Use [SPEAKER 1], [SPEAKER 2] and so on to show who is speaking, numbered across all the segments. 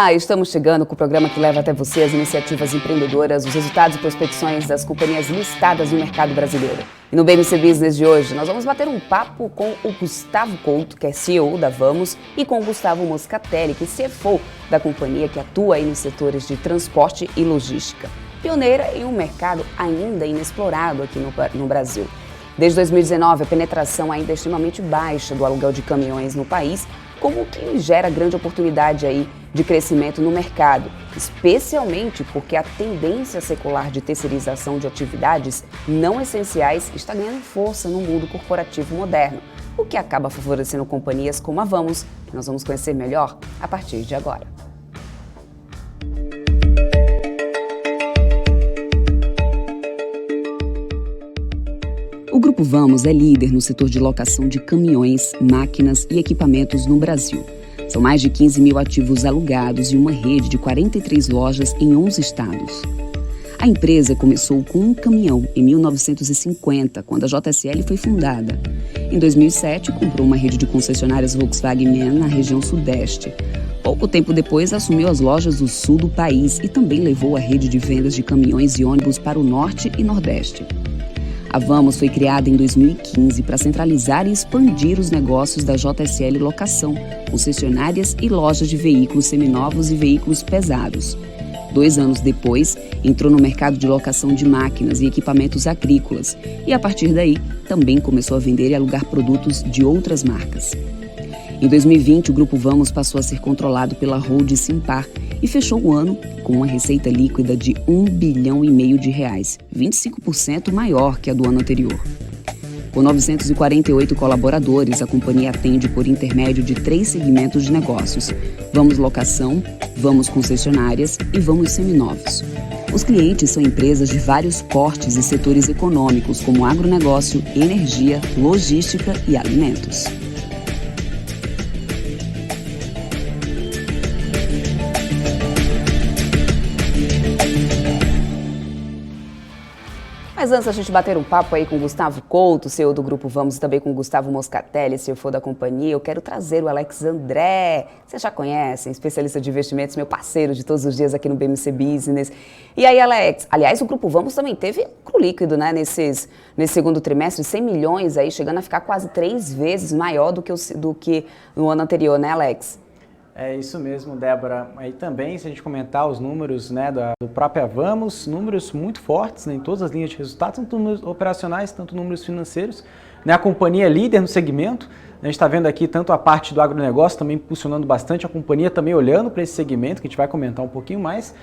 [SPEAKER 1] Olá, estamos chegando com o programa que leva até você as iniciativas empreendedoras, os resultados e prospecções das companhias listadas no mercado brasileiro. E no BMC Business de hoje, nós vamos bater um papo com o Gustavo Couto, que é CEO da Vamos, e com o Gustavo Moscatelli, que é CFO da companhia que atua aí nos setores de transporte e logística. Pioneira em um mercado ainda inexplorado aqui no Brasil. Desde 2019, a penetração ainda é extremamente baixa do aluguel de caminhões no país, como que gera grande oportunidade aí de crescimento no mercado, especialmente porque a tendência secular de terceirização de atividades não essenciais está ganhando força no mundo corporativo moderno, o que acaba favorecendo companhias como a Vamos, que nós vamos conhecer melhor a partir de agora. O Grupo Vamos é líder no setor de locação de caminhões, máquinas e equipamentos no Brasil. São mais de 15 mil ativos alugados e uma rede de 43 lojas em 11 estados. A empresa começou com um caminhão em 1950, quando a JSL foi fundada. Em 2007, comprou uma rede de concessionárias Volkswagen na região sudeste. Pouco tempo depois, assumiu as lojas do sul do país e também levou a rede de vendas de caminhões e ônibus para o norte e nordeste. A Vamos foi criada em 2015 para centralizar e expandir os negócios da JSL Locação, concessionárias e lojas de veículos seminovos e veículos pesados. 2 anos depois, entrou no mercado de locação de máquinas e equipamentos agrícolas e, a partir daí, também começou a vender e alugar produtos de outras marcas. Em 2020, o Grupo Vamos passou a ser controlado pela Hold Simpar e fechou o ano com uma receita líquida de R$1,5 bilhão, 25% maior que a do ano anterior. Com 948 colaboradores, a companhia atende por intermédio de 3 segmentos de negócios: Vamos Locação, Vamos Concessionárias e Vamos Seminovos. Os clientes são empresas de vários portes e setores econômicos, como agronegócio, energia, logística e alimentos. Mas antes da gente bater um papo aí com o Gustavo Couto, CEO do Grupo Vamos, e também com o Gustavo Moscatelli, CFO da companhia, eu quero trazer o Alex André. Vocês já conhecem, especialista de investimentos, meu parceiro de todos os dias aqui no BMC Business. E aí, Alex, aliás, o Grupo Vamos também teve lucro líquido, né, nesse segundo trimestre, 100 milhões aí, chegando a ficar quase 3 vezes maior do que no ano anterior, né, Alex?
[SPEAKER 2] É isso mesmo, Débora. Aí também, se a gente comentar os números, né, do próprio Vamos, números muito fortes, né, em todas as linhas de resultados, tanto números operacionais, tanto números financeiros. Né, a companhia é líder no segmento. A gente está vendo aqui tanto a parte do agronegócio também impulsionando bastante, a companhia também olhando para esse segmento, que a gente vai comentar um pouquinho mais.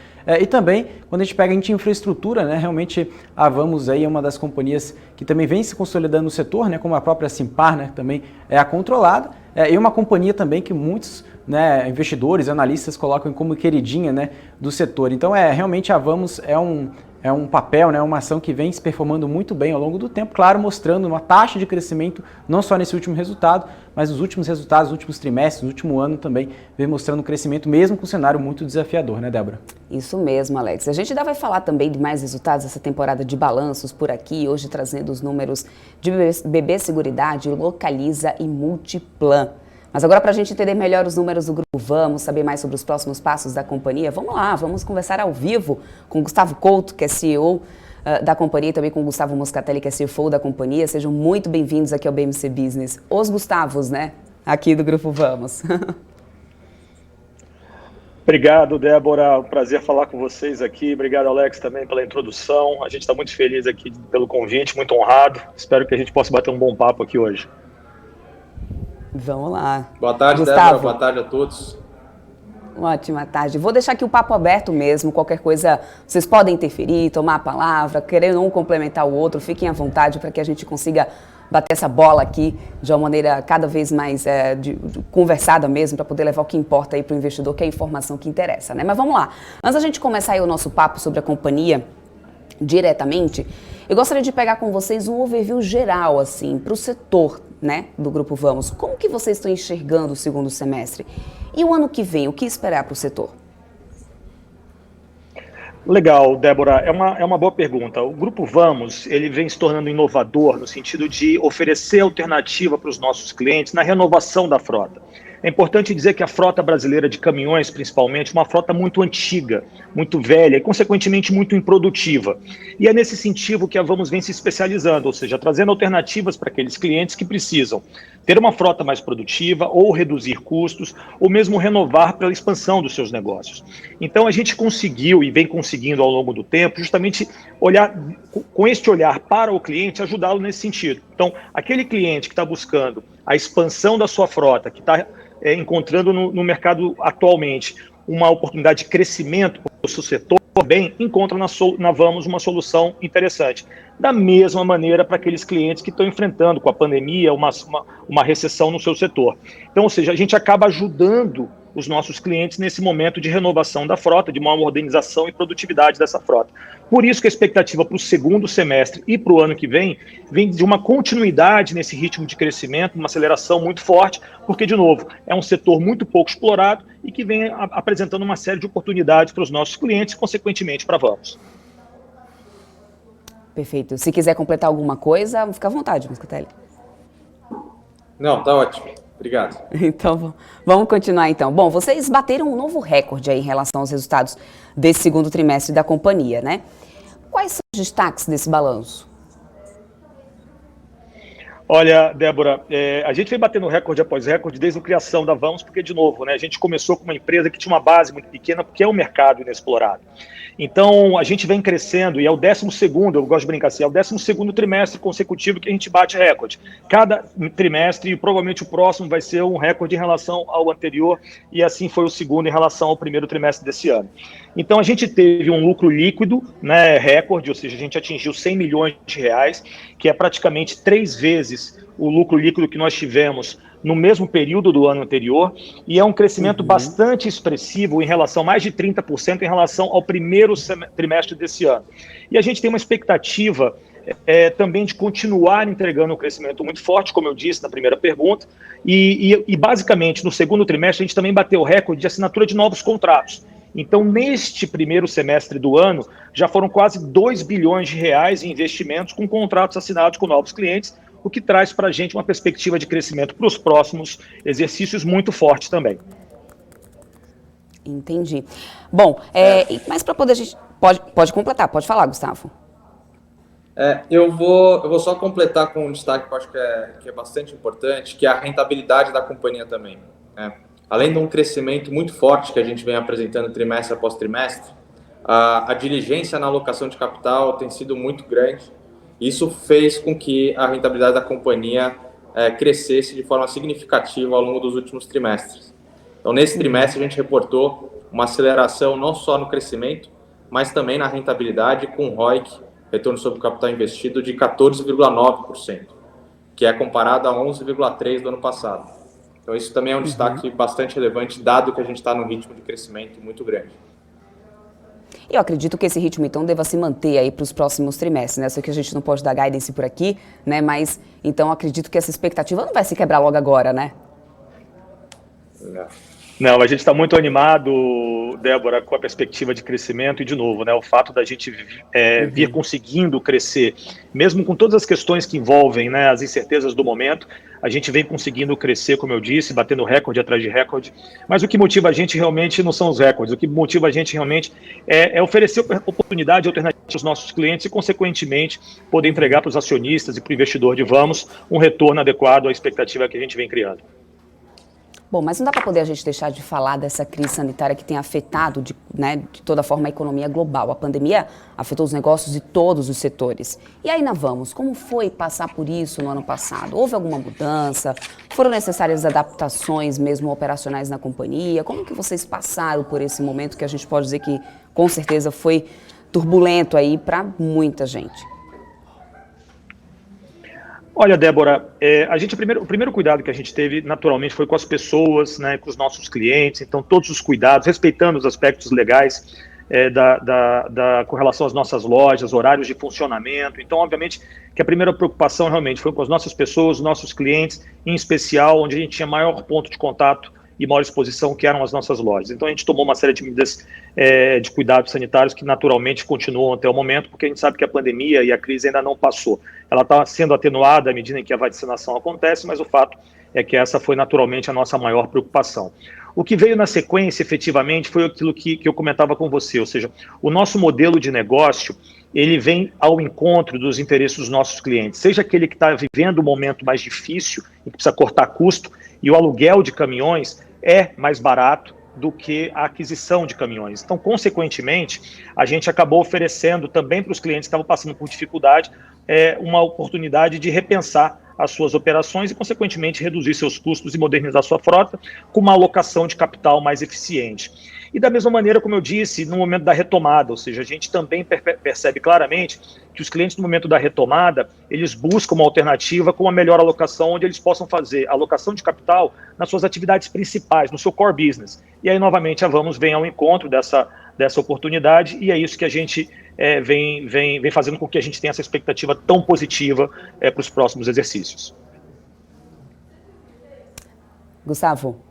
[SPEAKER 2] E também, quando a gente pega a infraestrutura, né, realmente a Vamos aí é uma das companhias que também vem se consolidando no setor, né, como a própria Simpar, né, também é a controlada. E uma companhia também que muitos, né, investidores, analistas colocam como queridinha, né, do setor. Então, realmente a Vamos é um papel, né, uma ação que vem se performando muito bem ao longo do tempo, claro, mostrando uma taxa de crescimento, não só nesse último resultado, mas nos últimos resultados, nos últimos trimestres, no último ano também, vem mostrando crescimento, mesmo com um cenário muito desafiador, né, Débora?
[SPEAKER 1] Isso mesmo, Alex. A gente ainda vai falar também de mais resultados dessa temporada de balanços por aqui, hoje trazendo os números de BB Seguridade, Localiza e Multiplan. Mas agora, para a gente entender melhor os números do Grupo Vamos, saber mais sobre os próximos passos da companhia, vamos lá, vamos conversar ao vivo com o Gustavo Couto, que é CEO da companhia, e também com o Gustavo Moscatelli, que é CFO da companhia. Sejam muito bem-vindos aqui ao BMC Business. Os Gustavos, né, aqui do Grupo Vamos.
[SPEAKER 3] Obrigado, Débora. Prazer falar com vocês aqui. Obrigado, Alex, também pela introdução. A gente está muito feliz aqui pelo convite, muito honrado. Espero que a gente possa bater um bom papo aqui hoje.
[SPEAKER 1] Vamos lá.
[SPEAKER 4] Boa tarde,
[SPEAKER 1] Gustavo.
[SPEAKER 4] Débora. Boa tarde a todos.
[SPEAKER 1] Ótima tarde. Vou deixar aqui o papo aberto mesmo. Qualquer coisa, vocês podem interferir, tomar a palavra, querer um complementar o outro. Fiquem à vontade para que a gente consiga bater essa bola aqui de uma maneira cada vez mais conversada mesmo, para poder levar o que importa aí para o investidor, que é a informação que interessa, né? Mas vamos lá. Antes da gente começar aí o nosso papo sobre a companhia diretamente, eu gostaria de pegar com vocês um overview geral, assim, para o setor, né, do Grupo Vamos. Como que vocês estão enxergando o segundo semestre? E o ano que vem, o que esperar para o setor?
[SPEAKER 3] Legal, Débora. É uma boa pergunta. O Grupo Vamos, ele vem se tornando inovador no sentido de oferecer alternativa para os nossos clientes na renovação da frota. É importante dizer que a frota brasileira de caminhões, principalmente, é uma frota muito antiga, muito velha e, consequentemente, muito improdutiva. E é nesse sentido que a Vamos vem se especializando, ou seja, trazendo alternativas para aqueles clientes que precisam ter uma frota mais produtiva ou reduzir custos, ou mesmo renovar pela expansão dos seus negócios. Então, a gente conseguiu e vem conseguindo ao longo do tempo justamente olhar com este olhar para o cliente, ajudá-lo nesse sentido. Então, aquele cliente que está buscando a expansão da sua frota, que está encontrando no mercado atualmente uma oportunidade de crescimento para o seu setor, bem, encontra na Vamos uma solução interessante. Da mesma maneira para aqueles clientes que estão enfrentando com a pandemia uma recessão no seu setor. Então, ou seja, a gente acaba ajudando os nossos clientes nesse momento de renovação da frota, de uma modernização e produtividade dessa frota. Por isso que a expectativa para o segundo semestre e para o ano que vem de uma continuidade nesse ritmo de crescimento, uma aceleração muito forte, porque, de novo, é um setor muito pouco explorado e que vem apresentando uma série de oportunidades para os nossos clientes e, consequentemente, para a Vamos.
[SPEAKER 1] Perfeito. Se quiser completar alguma coisa, fica à vontade, Moscatelli.
[SPEAKER 4] Não, tá ótimo. Obrigado.
[SPEAKER 1] Então, vamos continuar então. Bom, vocês bateram um novo recorde aí em relação aos resultados desse segundo trimestre da companhia, né? Quais são os destaques desse balanço?
[SPEAKER 3] Olha, Débora, a gente vem batendo recorde após recorde desde a criação da Vamos, porque, de novo, né, a gente começou com uma empresa que tinha uma base muito pequena, porque é um mercado inexplorado. Então, a gente vem crescendo e é o 12º, eu gosto de brincar assim, é o 12º trimestre consecutivo que a gente bate recorde. Cada trimestre, e provavelmente o próximo vai ser um recorde em relação ao anterior, e assim foi o segundo em relação ao primeiro trimestre desse ano. Então, a gente teve um lucro líquido, né, recorde, ou seja, a gente atingiu 100 milhões de reais, que é praticamente 3 vezes o lucro líquido que nós tivemos no mesmo período do ano anterior, e é um crescimento bastante expressivo em relação, mais de 30% em relação ao primeiro trimestre desse ano. E a gente tem uma expectativa também de continuar entregando um crescimento muito forte, como eu disse na primeira pergunta, e basicamente no segundo trimestre a gente também bateu o recorde de assinatura de novos contratos. Então, neste primeiro semestre do ano, já foram quase 2 bilhões de reais em investimentos com contratos assinados com novos clientes, o que traz para a gente uma perspectiva de crescimento para os próximos exercícios muito forte também.
[SPEAKER 1] Entendi. Bom, mas para poder a gente... Pode completar, pode falar, Gustavo.
[SPEAKER 4] Eu vou só completar com um destaque que eu acho que é bastante importante, que é a rentabilidade da companhia também, né? Além de um crescimento muito forte que a gente vem apresentando trimestre após trimestre, a diligência na alocação de capital tem sido muito grande. Isso fez com que a rentabilidade da companhia crescesse de forma significativa ao longo dos últimos trimestres. Então, nesse trimestre, a gente reportou uma aceleração não só no crescimento, mas também na rentabilidade, com ROIC, retorno sobre o capital investido, de 14,9%, que é comparado a 11,3% do ano passado. Então, isso também é um destaque bastante relevante, dado que a gente está num ritmo de crescimento muito grande.
[SPEAKER 1] Eu acredito que esse ritmo, então, deva se manter aí para os próximos trimestres, né? Eu sei que a gente não pode dar guidance por aqui, né? Mas, então, acredito que essa expectativa não vai se quebrar logo agora, né?
[SPEAKER 3] Não, a gente está muito animado, Débora, com a perspectiva de crescimento e, de novo, né, o fato da gente vir conseguindo crescer, mesmo com todas as questões que envolvem, né, as incertezas do momento, a gente vem conseguindo crescer, como eu disse, batendo recorde atrás de recorde, mas o que motiva a gente realmente não são os recordes, o que motiva a gente realmente é oferecer oportunidade alternativa aos nossos clientes e, consequentemente, poder entregar para os acionistas e para o investidor de Vamos um retorno adequado à expectativa que a gente vem criando.
[SPEAKER 1] Bom, mas não dá para poder a gente deixar de falar dessa crise sanitária que tem afetado, de toda forma, a economia global. A pandemia afetou os negócios de todos os setores. E aí na Vamos, como foi passar por isso no ano passado? Houve alguma mudança? Foram necessárias adaptações mesmo operacionais na companhia? Como que vocês passaram por esse momento que a gente pode dizer que, com certeza, foi turbulento aí para muita gente?
[SPEAKER 3] Olha, Débora, o primeiro cuidado que a gente teve, naturalmente, foi com as pessoas, né, com os nossos clientes, então todos os cuidados, respeitando os aspectos legais com relação às nossas lojas, horários de funcionamento. Então, obviamente, que a primeira preocupação realmente foi com as nossas pessoas, os nossos clientes, em especial, onde a gente tinha maior ponto de contato e maior exposição, que eram as nossas lojas. Então, a gente tomou uma série de medidas de cuidados sanitários que, naturalmente, continuam até o momento, porque a gente sabe que a pandemia e a crise ainda não passou. Ela está sendo atenuada à medida em que a vacinação acontece, mas o fato é que essa foi naturalmente a nossa maior preocupação. O que veio na sequência, efetivamente, foi aquilo que eu comentava com você, ou seja, o nosso modelo de negócio, ele vem ao encontro dos interesses dos nossos clientes, seja aquele que está vivendo um momento mais difícil e que precisa cortar custo, e o aluguel de caminhões é mais barato do que a aquisição de caminhões. Então, consequentemente, a gente acabou oferecendo também para os clientes que estavam passando por dificuldade uma oportunidade de repensar as suas operações e, consequentemente, reduzir seus custos e modernizar sua frota com uma alocação de capital mais eficiente. E da mesma maneira, como eu disse, no momento da retomada, ou seja, a gente também percebe claramente que os clientes no momento da retomada, eles buscam uma alternativa com uma melhor alocação, onde eles possam fazer alocação de capital nas suas atividades principais, no seu core business. E aí, novamente, a Vamos vem ao encontro dessa oportunidade, e é isso que a gente vem fazendo com que a gente tenha essa expectativa tão positiva para os próximos exercícios.
[SPEAKER 1] Gustavo?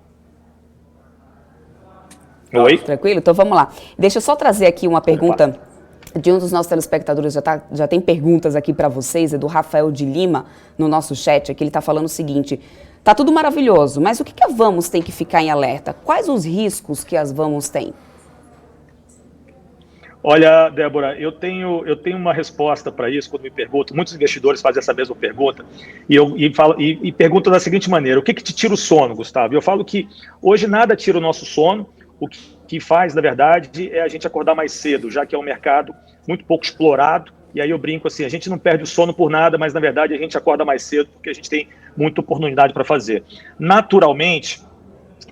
[SPEAKER 3] Oi?
[SPEAKER 1] Tranquilo? Então vamos lá. Deixa eu só trazer aqui uma pergunta de um dos nossos telespectadores, já tem perguntas aqui para vocês, é do Rafael de Lima, no nosso chat, aqui ele está falando o seguinte: tá tudo maravilhoso, mas o que a Vamos tem que ficar em alerta? Quais os riscos que as Vamos têm?
[SPEAKER 3] Olha, Débora, eu tenho uma resposta para isso quando me perguntam. Muitos investidores fazem essa mesma pergunta e perguntam da seguinte maneira: o que te tira o sono, Gustavo? Eu falo que hoje nada tira o nosso sono. O que faz, na verdade, é a gente acordar mais cedo, já que é um mercado muito pouco explorado. E aí eu brinco assim, a gente não perde o sono por nada, mas na verdade a gente acorda mais cedo porque a gente tem muita oportunidade para fazer. Naturalmente,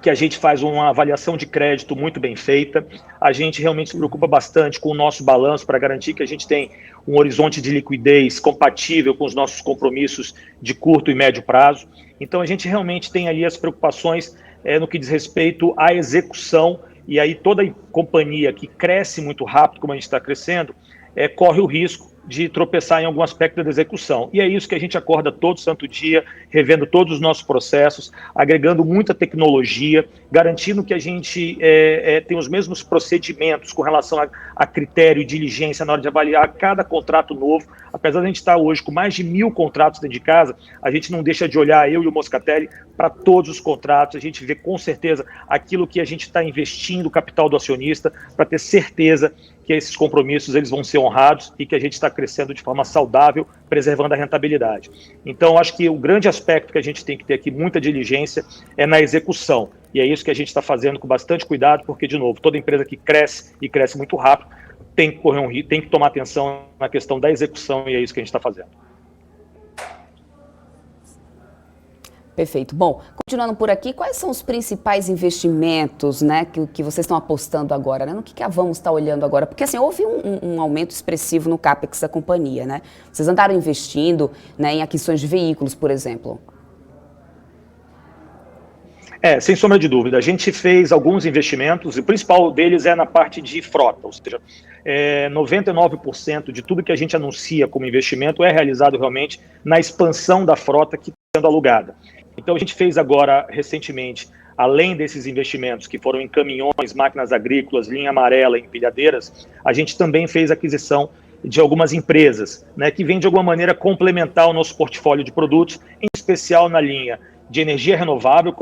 [SPEAKER 3] que a gente faz uma avaliação de crédito muito bem feita, a gente realmente se preocupa bastante com o nosso balanço para garantir que a gente tem um horizonte de liquidez compatível com os nossos compromissos de curto e médio prazo. Então a gente realmente tem ali as preocupações no que diz respeito à execução, e aí toda companhia que cresce muito rápido, como a gente está crescendo, corre o risco de tropeçar em algum aspecto da execução. E é isso que a gente acorda todo santo dia, revendo todos os nossos processos, agregando muita tecnologia, garantindo que a gente tem os mesmos procedimentos com relação a critério e diligência na hora de avaliar cada contrato novo. Apesar de a gente estar hoje com mais de 1.000 contratos dentro de casa, a gente não deixa de olhar, eu e o Moscatelli, para todos os contratos. A gente vê com certeza aquilo que a gente está investindo, o capital do acionista, para ter certeza que esses compromissos eles vão ser honrados e que a gente está crescendo de forma saudável, preservando a rentabilidade. Então, acho que o grande aspecto que a gente tem que ter aqui, muita diligência, é na execução. E é isso que a gente está fazendo com bastante cuidado, porque, de novo, toda empresa que cresce e cresce muito rápido tem que correr um risco, tem que tomar atenção na questão da execução, e é isso que a gente está fazendo.
[SPEAKER 1] Perfeito. Bom, continuando por aqui, quais são os principais investimentos, né, que vocês estão apostando agora, né? No que a Vamos está olhando agora? Porque, assim, houve um aumento expressivo no CAPEX da companhia, né? Vocês andaram investindo, né, em aquisições de veículos, por exemplo.
[SPEAKER 3] Sem sombra de dúvida. A gente fez alguns investimentos, e o principal deles é na parte de frota, ou seja, 99% de tudo que a gente anuncia como investimento é realizado realmente na expansão da frota que está sendo alugada. Então, a gente fez agora, recentemente, além desses investimentos que foram em caminhões, máquinas agrícolas, linha amarela, empilhadeiras, a gente também fez aquisição de algumas empresas, né, que vêm, de alguma maneira, complementar o nosso portfólio de produtos, em especial na linha de energia renovável,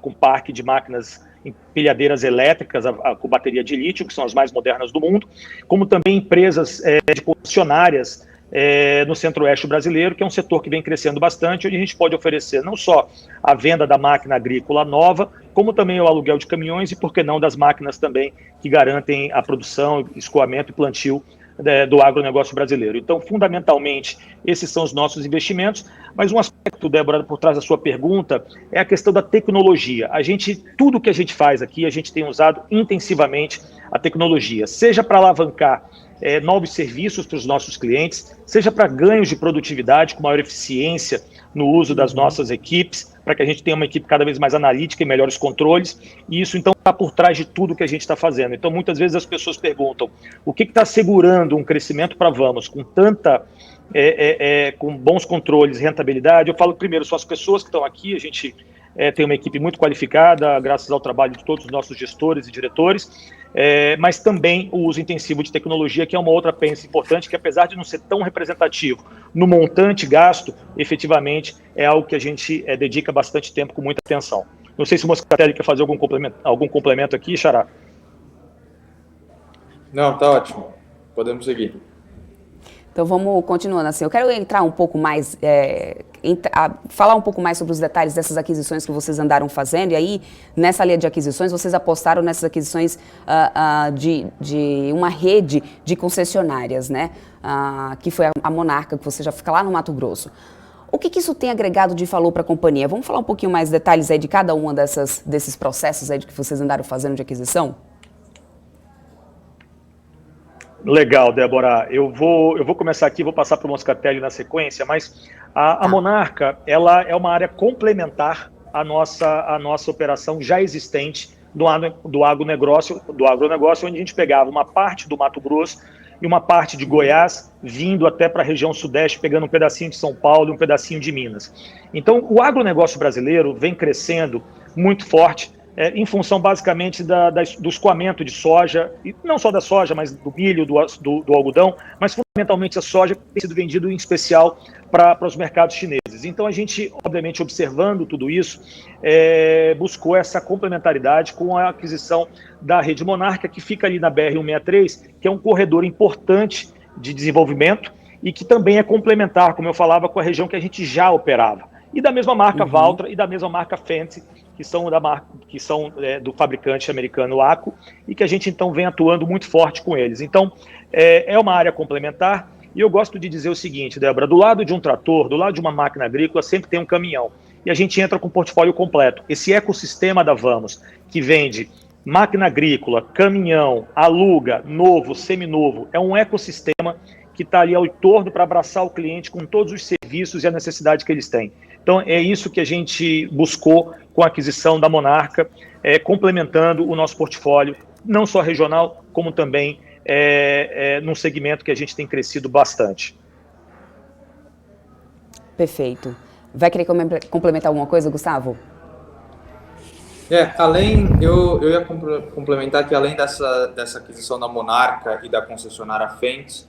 [SPEAKER 3] com parque de máquinas empilhadeiras elétricas com bateria de lítio, que são as mais modernas do mundo, como também empresas de concessionárias no centro-oeste brasileiro, que é um setor que vem crescendo bastante, onde a gente pode oferecer não só a venda da máquina agrícola nova, como também o aluguel de caminhões e, por que não, das máquinas também que garantem a produção, escoamento e plantio do agronegócio brasileiro. Então, fundamentalmente, esses são os nossos investimentos, mas um aspecto, Débora, por trás da sua pergunta, é a questão da tecnologia. Tudo que a gente faz aqui, a gente tem usado intensivamente a tecnologia, seja para alavancar novos serviços para os nossos clientes, seja para ganhos de produtividade com maior eficiência no uso das nossas equipes, para que a gente tenha uma equipe cada vez mais analítica e melhores controles, e isso então está por trás de tudo que a gente está fazendo. Então, muitas vezes as pessoas perguntam, o que está segurando um crescimento para Vamos com com bons controles e rentabilidade? Eu falo primeiro, são as pessoas que estão aqui, a gente tem uma equipe muito qualificada, graças ao trabalho de todos os nossos gestores e diretores, mas também o uso intensivo de tecnologia, que é uma outra pensa importante, que apesar de não ser tão representativo no montante gasto, efetivamente é algo que a gente dedica bastante tempo com muita atenção. Não sei se o Moscatelli quer fazer algum complemento aqui, Xará.
[SPEAKER 4] Não, tá ótimo. Podemos seguir.
[SPEAKER 1] Então vamos continuando assim. Eu quero entrar um pouco mais, falar um pouco mais sobre os detalhes dessas aquisições que vocês andaram fazendo. E aí, nessa linha de aquisições, vocês apostaram nessas aquisições de uma rede de concessionárias, né? Que foi a Monarca, que você já fica lá no Mato Grosso. O que isso tem agregado de valor para a companhia? Vamos falar um pouquinho mais detalhes aí de cada uma desses processos aí que vocês andaram fazendo de aquisição?
[SPEAKER 3] Legal, Débora. Eu vou começar aqui, vou passar para o Moscatelli na sequência, mas a Monarca, ela é uma área complementar à nossa operação já existente do agronegócio, onde a gente pegava uma parte do Mato Grosso e uma parte de Goiás, vindo até para a região sudeste, pegando um pedacinho de São Paulo e um pedacinho de Minas. Então, o agronegócio brasileiro vem crescendo muito forte, em função basicamente do escoamento de soja, e não só da soja, mas do milho, do algodão, mas fundamentalmente a soja que tem sido vendido em especial para os mercados chineses. Então a gente, obviamente, observando tudo isso, buscou essa complementaridade com a aquisição da Rede Monarca, que fica ali na BR-163, que é um corredor importante de desenvolvimento e que também é complementar, como eu falava, com a região que a gente já operava. E da mesma marca Valtra e da mesma marca Fendt, que são do fabricante americano ACO, e que a gente então vem atuando muito forte com eles. Então, é uma área complementar, e eu gosto de dizer o seguinte, Débora, do lado de um trator, do lado de uma máquina agrícola, sempre tem um caminhão, e a gente entra com o portfólio completo. Esse ecossistema da Vamos, que vende máquina agrícola, caminhão, aluga, novo, seminovo, é um ecossistema que está ali ao torno para abraçar o cliente com todos os serviços e a necessidade que eles têm. Então, é isso que a gente buscou com a aquisição da Monarca, complementando o nosso portfólio, não só regional, como também num segmento que a gente tem crescido bastante.
[SPEAKER 1] Perfeito. Vai querer complementar alguma coisa, Gustavo?
[SPEAKER 4] Eu ia complementar que além dessa aquisição da Monarca e da concessionária Fendt,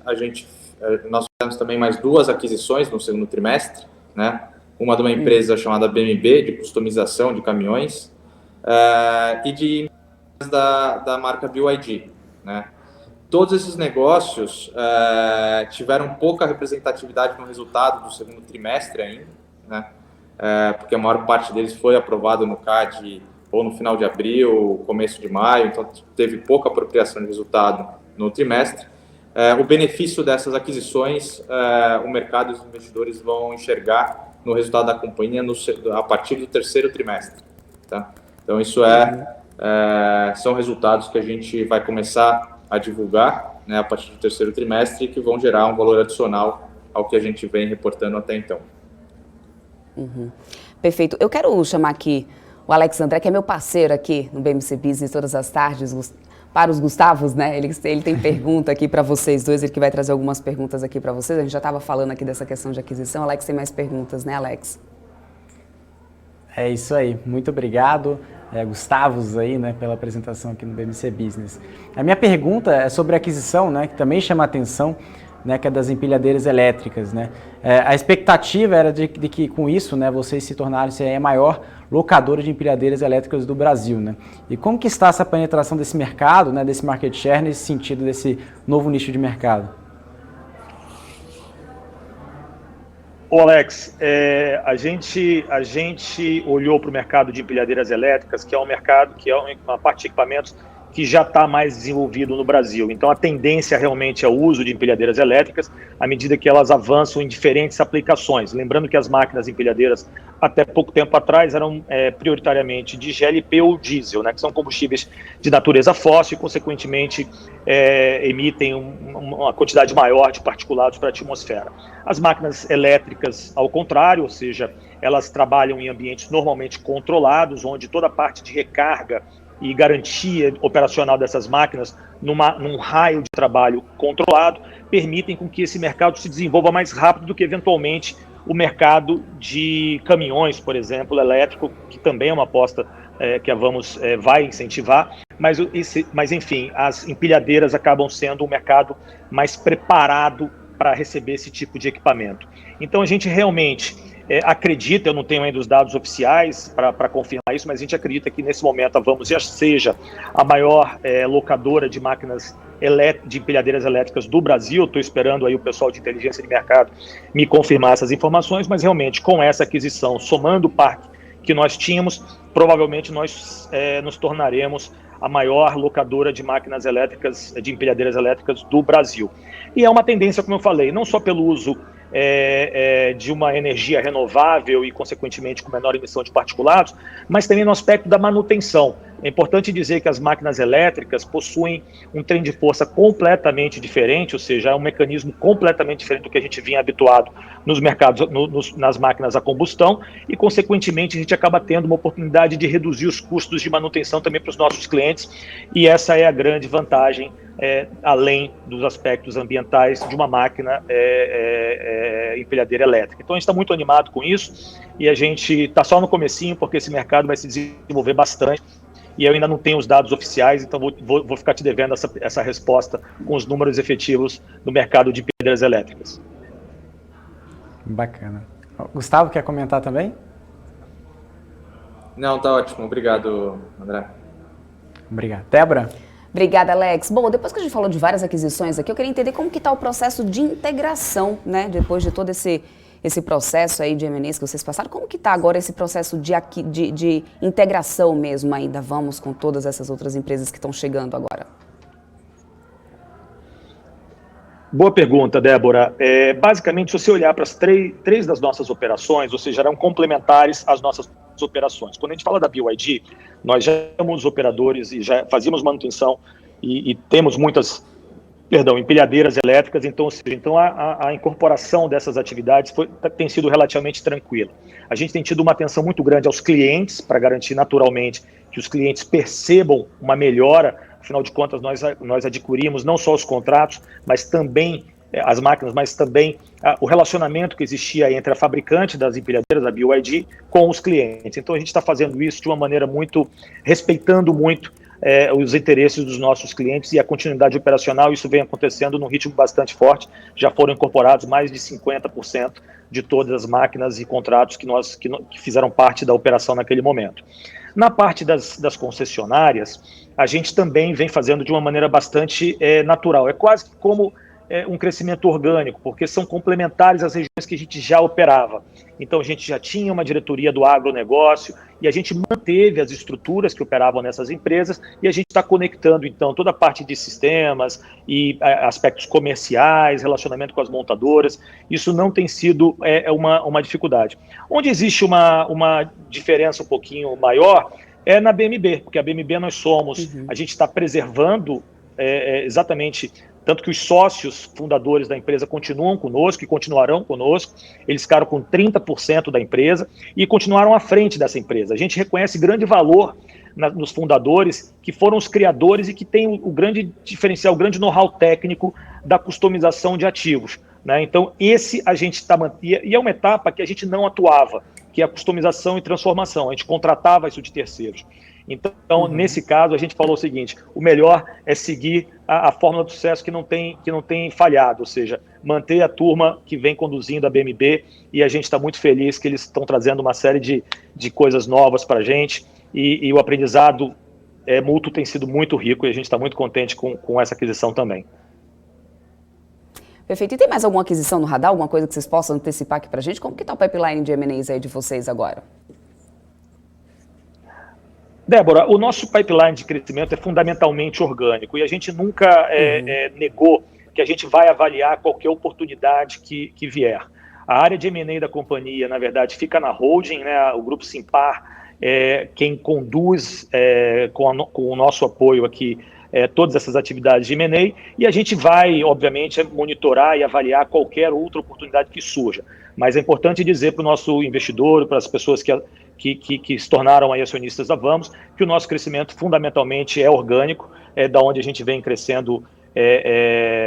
[SPEAKER 4] nós fizemos também mais 2 aquisições no segundo trimestre, né? Uma de uma empresa chamada BMB, de customização de caminhões, e de da marca BYD, né? Todos esses negócios tiveram pouca representatividade no resultado do segundo trimestre ainda, né? Porque a maior parte deles foi aprovado no CAD ou no final de abril, começo de maio, então teve pouca apropriação de resultado no trimestre. O benefício dessas aquisições, o mercado e os investidores vão enxergar no resultado da companhia a partir do terceiro trimestre. Tá? Então, isso são resultados que a gente vai começar a divulgar, né, a partir do terceiro trimestre e que vão gerar um valor adicional ao que a gente vem reportando até então.
[SPEAKER 1] Perfeito. Eu quero chamar aqui o Alex André, que é meu parceiro aqui no BMC Business todas as tardes, para os Gustavos, né? Ele tem pergunta aqui para vocês dois, ele que vai trazer algumas perguntas aqui para vocês. A gente já estava falando aqui dessa questão de aquisição. Alex tem mais perguntas, né, Alex?
[SPEAKER 2] É isso aí. Muito obrigado, Gustavos, aí, né, pela apresentação aqui no BMC Business. A minha pergunta é sobre a aquisição, né, que também chama a atenção, né, que é das empilhadeiras elétricas, né? A expectativa era de que com isso, né, vocês se tornassem a maior locadora de empilhadeiras elétricas do Brasil, né? E como que está essa penetração desse mercado, né, desse market share, nesse sentido desse novo nicho de mercado?
[SPEAKER 3] Ô Alex, a gente olhou para o mercado de empilhadeiras elétricas, que é um mercado, que é uma parte de equipamentos que já está mais desenvolvido no Brasil. Então, a tendência realmente é o uso de empilhadeiras elétricas à medida que elas avançam em diferentes aplicações. Lembrando que as máquinas empilhadeiras, até pouco tempo atrás, eram prioritariamente de GLP ou diesel, né, que são combustíveis de natureza fóssil e, consequentemente, emitem uma quantidade maior de particulados para a atmosfera. As máquinas elétricas, ao contrário, ou seja, elas trabalham em ambientes normalmente controlados, onde toda a parte de recarga e garantia operacional dessas máquinas num raio de trabalho controlado, permitem com que esse mercado se desenvolva mais rápido do que, eventualmente, o mercado de caminhões, por exemplo, elétrico, que também é uma aposta que a Vamos vai incentivar, mas enfim, as empilhadeiras acabam sendo um mercado mais preparado para receber esse tipo de equipamento. Então a gente realmente acredita, eu não tenho ainda os dados oficiais para confirmar isso, mas a gente acredita que nesse momento a Vamos já seja a maior locadora de máquinas de empilhadeiras elétricas do Brasil. Estou esperando aí o pessoal de inteligência de mercado me confirmar essas informações, mas realmente com essa aquisição, somando o parque que nós tínhamos, provavelmente nós nos tornaremos a maior locadora de máquinas elétricas, de empilhadeiras elétricas do Brasil. E é uma tendência, como eu falei, não só pelo uso de uma energia renovável e, consequentemente, com menor emissão de particulados, mas também no aspecto da manutenção. É importante dizer que as máquinas elétricas possuem um trem de força completamente diferente, ou seja, é um mecanismo completamente diferente do que a gente vinha habituado nos mercados, nas máquinas a combustão, e, consequentemente, a gente acaba tendo uma oportunidade de reduzir os custos de manutenção também para os nossos clientes, e essa é a grande vantagem, além dos aspectos ambientais de uma máquina empilhadeira elétrica. Então a gente está muito animado com isso e a gente está só no comecinho, porque esse mercado vai se desenvolver bastante e eu ainda não tenho os dados oficiais, então vou ficar te devendo essa resposta com os números efetivos do mercado de empilhadeiras elétricas.
[SPEAKER 2] Bacana. Gustavo, quer comentar também?
[SPEAKER 4] Não, tá ótimo. Obrigado, André.
[SPEAKER 2] Obrigado. Débora?
[SPEAKER 1] Obrigada, Alex. Bom, depois que a gente falou de várias aquisições aqui, eu queria entender como que está o processo de integração, né? Depois de todo esse processo aí de M&As que vocês passaram, como que está agora esse processo de integração mesmo ainda, Vamos, com todas essas outras empresas que estão chegando agora?
[SPEAKER 3] Boa pergunta, Débora. Basicamente, se você olhar para as três das nossas operações, ou seja, eram complementares às nossas operações. Quando a gente fala da BYD, nós já somos operadores e já fazíamos manutenção e temos muitas, empilhadeiras elétricas, então a incorporação dessas atividades tem sido relativamente tranquila. A gente tem tido uma atenção muito grande aos clientes, para garantir naturalmente que os clientes percebam uma melhora. Afinal de contas, nós adquirimos não só os contratos, mas também as máquinas, mas também o relacionamento que existia entre a fabricante das empilhadeiras, a BYD, com os clientes. Então a gente está fazendo isso de uma maneira respeitando muito os interesses dos nossos clientes e a continuidade operacional. Isso vem acontecendo num ritmo bastante forte. Já foram incorporados mais de 50% de todas as máquinas e contratos que fizeram parte da operação naquele momento. Na parte das concessionárias, a gente também vem fazendo de uma maneira bastante natural. É quase como um crescimento orgânico, porque são complementares às regiões que a gente já operava. Então, a gente já tinha uma diretoria do agronegócio e a gente manteve as estruturas que operavam nessas empresas e a gente está conectando, então, toda a parte de sistemas e aspectos comerciais, relacionamento com as montadoras. Isso não tem sido uma dificuldade. Onde existe uma diferença um pouquinho maior é na BMB, porque a BMB nós somos, a gente está preservando exatamente. Tanto que os sócios fundadores da empresa continuam conosco e continuarão conosco. Eles ficaram com 30% da empresa e continuaram à frente dessa empresa. A gente reconhece grande valor nos fundadores, que foram os criadores e que têm o grande diferencial, o grande know-how técnico da customização de ativos, né? Então, esse a gente está mantendo. E é uma etapa que a gente não atuava, que é a customização e transformação. A gente contratava isso de terceiros. Então, nesse caso, a gente falou o seguinte: o melhor é seguir a fórmula do sucesso que não tem falhado, ou seja, manter a turma que vem conduzindo a BMB, e a gente está muito feliz que eles estão trazendo uma série de coisas novas para a gente, e o aprendizado mútuo tem sido muito rico, e a gente está muito contente com essa aquisição também.
[SPEAKER 1] Perfeito. E tem mais alguma aquisição no radar, alguma coisa que vocês possam antecipar aqui para a gente? Como que está o pipeline de M&As aí de vocês agora?
[SPEAKER 3] Débora, o nosso pipeline de crescimento é fundamentalmente orgânico e a gente nunca negou que a gente vai avaliar qualquer oportunidade que vier. A área de M&A da companhia, na verdade, fica na holding, né? O Grupo Simpar quem conduz com o nosso apoio aqui todas essas atividades de M&A, e a gente vai, obviamente, monitorar e avaliar qualquer outra oportunidade que surja. Mas é importante dizer para o nosso investidor, para as pessoas que se tornaram aí acionistas da Vamos, que o nosso crescimento fundamentalmente é orgânico, da onde a gente vem crescendo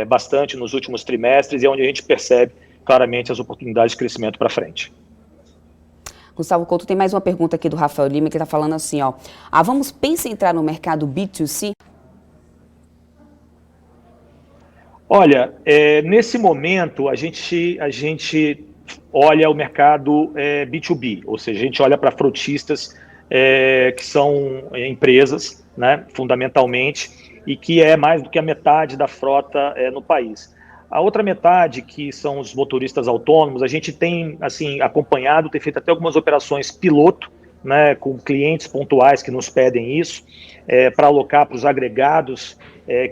[SPEAKER 3] bastante nos últimos trimestres e é onde a gente percebe claramente as oportunidades de crescimento para frente.
[SPEAKER 1] Gustavo Couto, tem mais uma pergunta aqui do Rafael Lima, que está falando assim, ó. A Vamos pensa em entrar no mercado B2C?
[SPEAKER 3] Olha, nesse momento a gente olha o mercado B2B, ou seja, a gente olha para frotistas que são empresas, né, fundamentalmente, e que é mais do que a metade da frota no país. A outra metade, que são os motoristas autônomos, a gente tem assim acompanhado, tem feito até algumas operações piloto, né, com clientes pontuais que nos pedem isso, para alocar para os agregados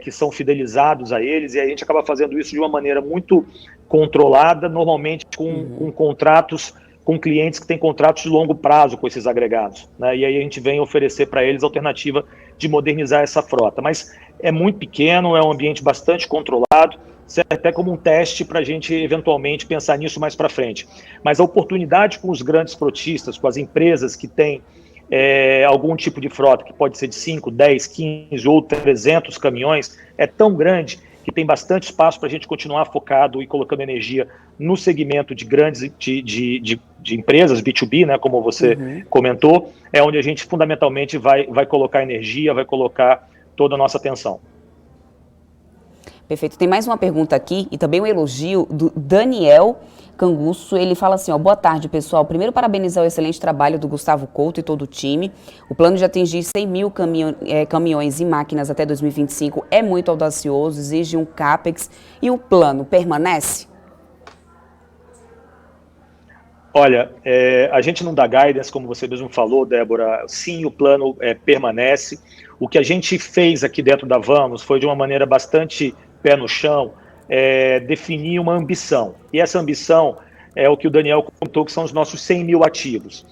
[SPEAKER 3] que são fidelizados a eles, e a gente acaba fazendo isso de uma maneira muito controlada, normalmente com contratos, com clientes que têm contratos de longo prazo com esses agregados, né? E aí a gente vem oferecer para eles a alternativa de modernizar essa frota. Mas é muito pequeno, é um ambiente bastante controlado, serve até como um teste para a gente eventualmente pensar nisso mais para frente. Mas a oportunidade com os grandes frotistas, com as empresas que têm algum tipo de frota, que pode ser de 5, 10, 15 ou 300 caminhões, é tão grande que tem bastante espaço para a gente continuar focado e colocando energia no segmento de grandes de empresas, B2B, né, como você comentou, é onde a gente fundamentalmente vai colocar energia, vai colocar toda a nossa atenção.
[SPEAKER 1] Perfeito. Tem mais uma pergunta aqui e também um elogio do Daniel Canguço. Ele fala assim, ó, boa tarde, pessoal. Primeiro, parabenizar o excelente trabalho do Gustavo Couto e todo o time. O plano de atingir 100 mil caminhões e máquinas até 2025 é muito audacioso, exige um CAPEX. E o plano permanece?
[SPEAKER 3] Olha, a gente não dá guidance, como você mesmo falou, Débora. Sim, o plano permanece. O que a gente fez aqui dentro da Vamos foi de uma maneira bastante pé no chão, definir uma ambição. E essa ambição é o que o Daniel contou, que são os nossos 100 mil ativos.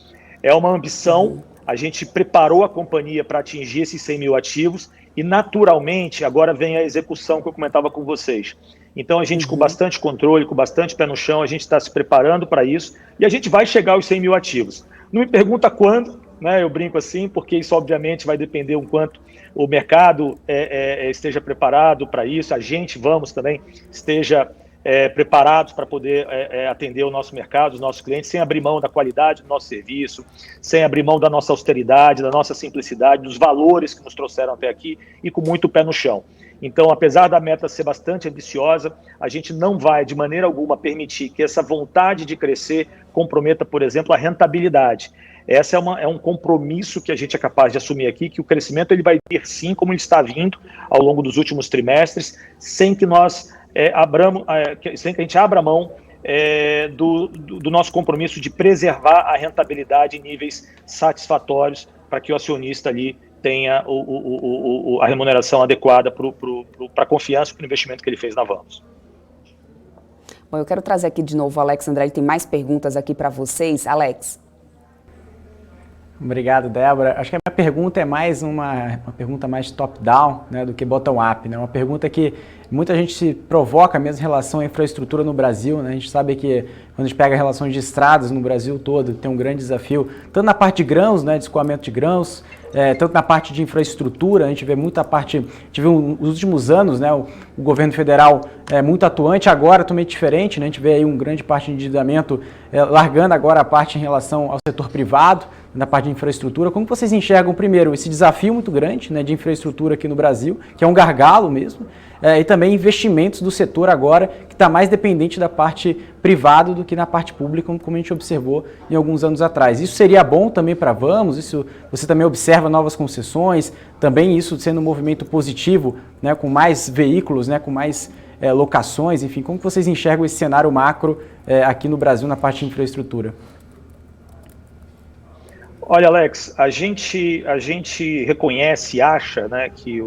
[SPEAKER 3] É uma ambição, a gente preparou a companhia para atingir esses 100 mil ativos e, naturalmente, agora vem a execução que eu comentava com vocês. Então, a gente, com bastante controle, com bastante pé no chão, a gente está se preparando para isso e a gente vai chegar aos 100 mil ativos. Não me pergunta quando, né? Eu brinco assim, porque isso, obviamente, vai depender o quanto o mercado esteja preparado para isso, a gente, Vamos também, esteja preparados para poder atender o nosso mercado, os nossos clientes, sem abrir mão da qualidade do nosso serviço, sem abrir mão da nossa austeridade, da nossa simplicidade, dos valores que nos trouxeram até aqui e com muito pé no chão. Então, apesar da meta ser bastante ambiciosa, a gente não vai, de maneira alguma, permitir que essa vontade de crescer comprometa, por exemplo, a rentabilidade. Essa é um compromisso que a gente é capaz de assumir aqui, que o crescimento ele vai vir sim, como ele está vindo ao longo dos últimos trimestres, sem que nós sem que a gente abra mão do nosso compromisso de preservar a rentabilidade em níveis satisfatórios para que o acionista ali tenha a remuneração adequada para a confiança e para o investimento que ele fez na Vamos.
[SPEAKER 1] Bom, eu quero trazer aqui de novo o Alex Andrade, tem mais perguntas aqui para vocês. Alex.
[SPEAKER 2] Obrigado, Débora. Acho que a minha pergunta é mais uma pergunta mais top-down, né, do que bottom-up, né? Uma pergunta que muita gente se provoca mesmo em relação à infraestrutura no Brasil, né? A gente sabe que quando a gente pega relações de estradas no Brasil todo, tem um grande desafio, tanto na parte de grãos, né, de escoamento de grãos, tanto na parte de infraestrutura. A gente vê muita parte, a gente viu nos últimos anos, né, o governo federal muito atuante, agora totalmente diferente, né? A gente vê aí uma grande parte de endividamento, largando agora a parte em relação ao setor privado, na parte de infraestrutura. Como vocês enxergam, primeiro, esse desafio muito grande, né, de infraestrutura aqui no Brasil, que é um gargalo mesmo, e também investimentos do setor agora, que está mais dependente da parte privada do que na parte pública, como a gente observou em alguns anos atrás. Isso seria bom também para Vamos? Isso, você também observa novas concessões, também isso sendo um movimento positivo, né, com mais veículos, né, com mais locações, enfim, como vocês enxergam esse cenário macro aqui no Brasil na parte de infraestrutura?
[SPEAKER 3] Olha, Alex, a gente reconhece e acha, né, que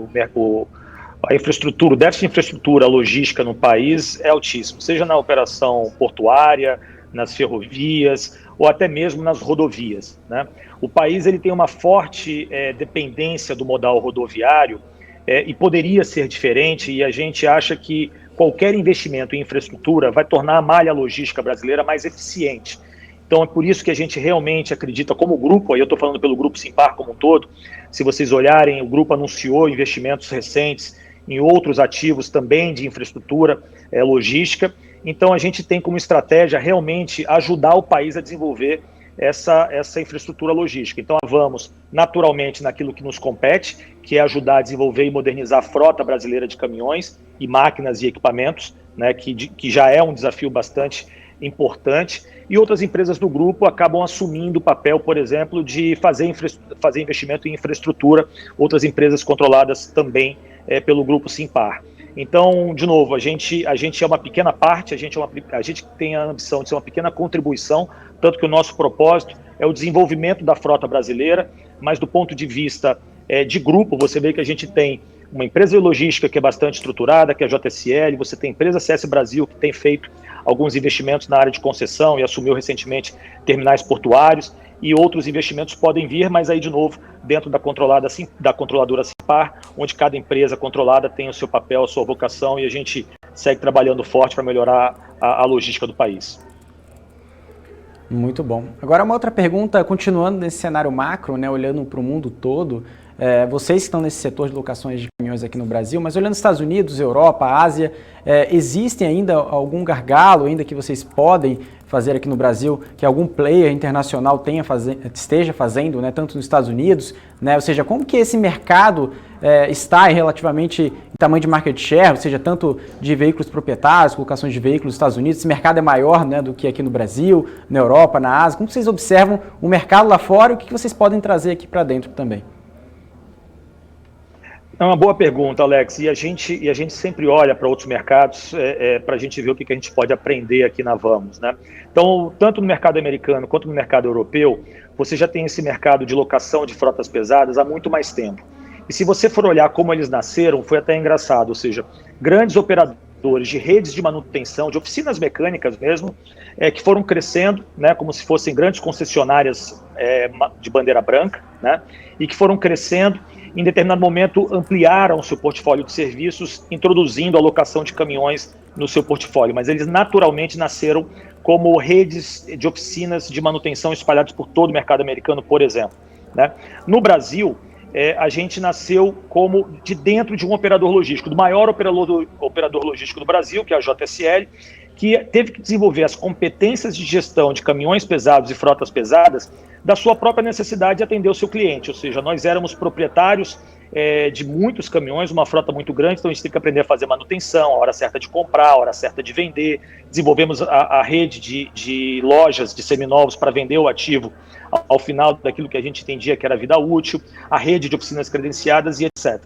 [SPEAKER 3] a infraestrutura, o déficit de infraestrutura logística no país é altíssimo, seja na operação portuária, nas ferrovias ou até mesmo nas rodovias, né? O país ele tem uma forte dependência do modal rodoviário e poderia ser diferente, e a gente acha que qualquer investimento em infraestrutura vai tornar a malha logística brasileira mais eficiente. Então é por isso que a gente realmente acredita como grupo, aí eu estou falando pelo Grupo Simpar como um todo, se vocês olharem, o grupo anunciou investimentos recentes em outros ativos também de infraestrutura logística. Então a gente tem como estratégia realmente ajudar o país a desenvolver essa infraestrutura logística. Então, vamos naturalmente naquilo que nos compete, que é ajudar a desenvolver e modernizar a frota brasileira de caminhões e máquinas e equipamentos, né, que já é um desafio bastante importante, e outras empresas do grupo acabam assumindo o papel, por exemplo, de fazer investimento em infraestrutura, outras empresas controladas também pelo grupo Simpar. Então, de novo, a gente é uma pequena parte, a gente tem a ambição de ser uma pequena contribuição, tanto que o nosso propósito é o desenvolvimento da frota brasileira, mas do ponto de vista de grupo, você vê que a gente tem uma empresa de logística que é bastante estruturada, que é a JSL, você tem a empresa CS Brasil, que tem feito alguns investimentos na área de concessão e assumiu recentemente terminais portuários, e outros investimentos podem vir, mas aí, de novo, dentro da controladora Simpar, onde cada empresa controlada tem o seu papel, a sua vocação, e a gente segue trabalhando forte para melhorar a logística do país.
[SPEAKER 2] Muito bom. Agora, uma outra pergunta, continuando nesse cenário macro, né, olhando para o mundo todo, vocês que estão nesse setor de locações de caminhões aqui no Brasil, mas olhando Estados Unidos, Europa, Ásia, existe ainda algum gargalo ainda que vocês podem fazer aqui no Brasil, que algum player internacional esteja fazendo, né, tanto nos Estados Unidos, né, ou seja, como que esse mercado está relativamente em tamanho de market share, ou seja, tanto de veículos proprietários, colocações de veículos nos Estados Unidos, esse mercado é maior, né, do que aqui no Brasil, na Europa, na Ásia, como vocês observam o mercado lá fora e o que vocês podem trazer aqui para dentro também?
[SPEAKER 3] É uma boa pergunta, Alex, e a gente sempre olha para outros mercados para a gente ver o que a gente pode aprender aqui na Vamos, né? Então, tanto no mercado americano quanto no mercado europeu, você já tem esse mercado de locação de frotas pesadas há muito mais tempo. E se você for olhar como eles nasceram, foi até engraçado, ou seja, grandes operadores de redes de manutenção, de oficinas mecânicas mesmo, que foram crescendo, né, como se fossem grandes concessionárias de bandeira branca, né, e que foram crescendo. Em determinado momento, ampliaram seu portfólio de serviços, introduzindo a locação de caminhões no seu portfólio, mas eles naturalmente nasceram como redes de oficinas de manutenção espalhadas por todo o mercado americano, por exemplo, né? No Brasil, a gente nasceu como de dentro de um operador logístico, do maior operador logístico do Brasil, que é a JSL, que teve que desenvolver as competências de gestão de caminhões pesados e frotas pesadas da sua própria necessidade de atender o seu cliente, ou seja, nós éramos proprietários de muitos caminhões, uma frota muito grande, então a gente teve que aprender a fazer manutenção, a hora certa de comprar, a hora certa de vender, desenvolvemos a rede de lojas de seminovos para vender o ativo ao final daquilo que a gente entendia que era vida útil, a rede de oficinas credenciadas e etc.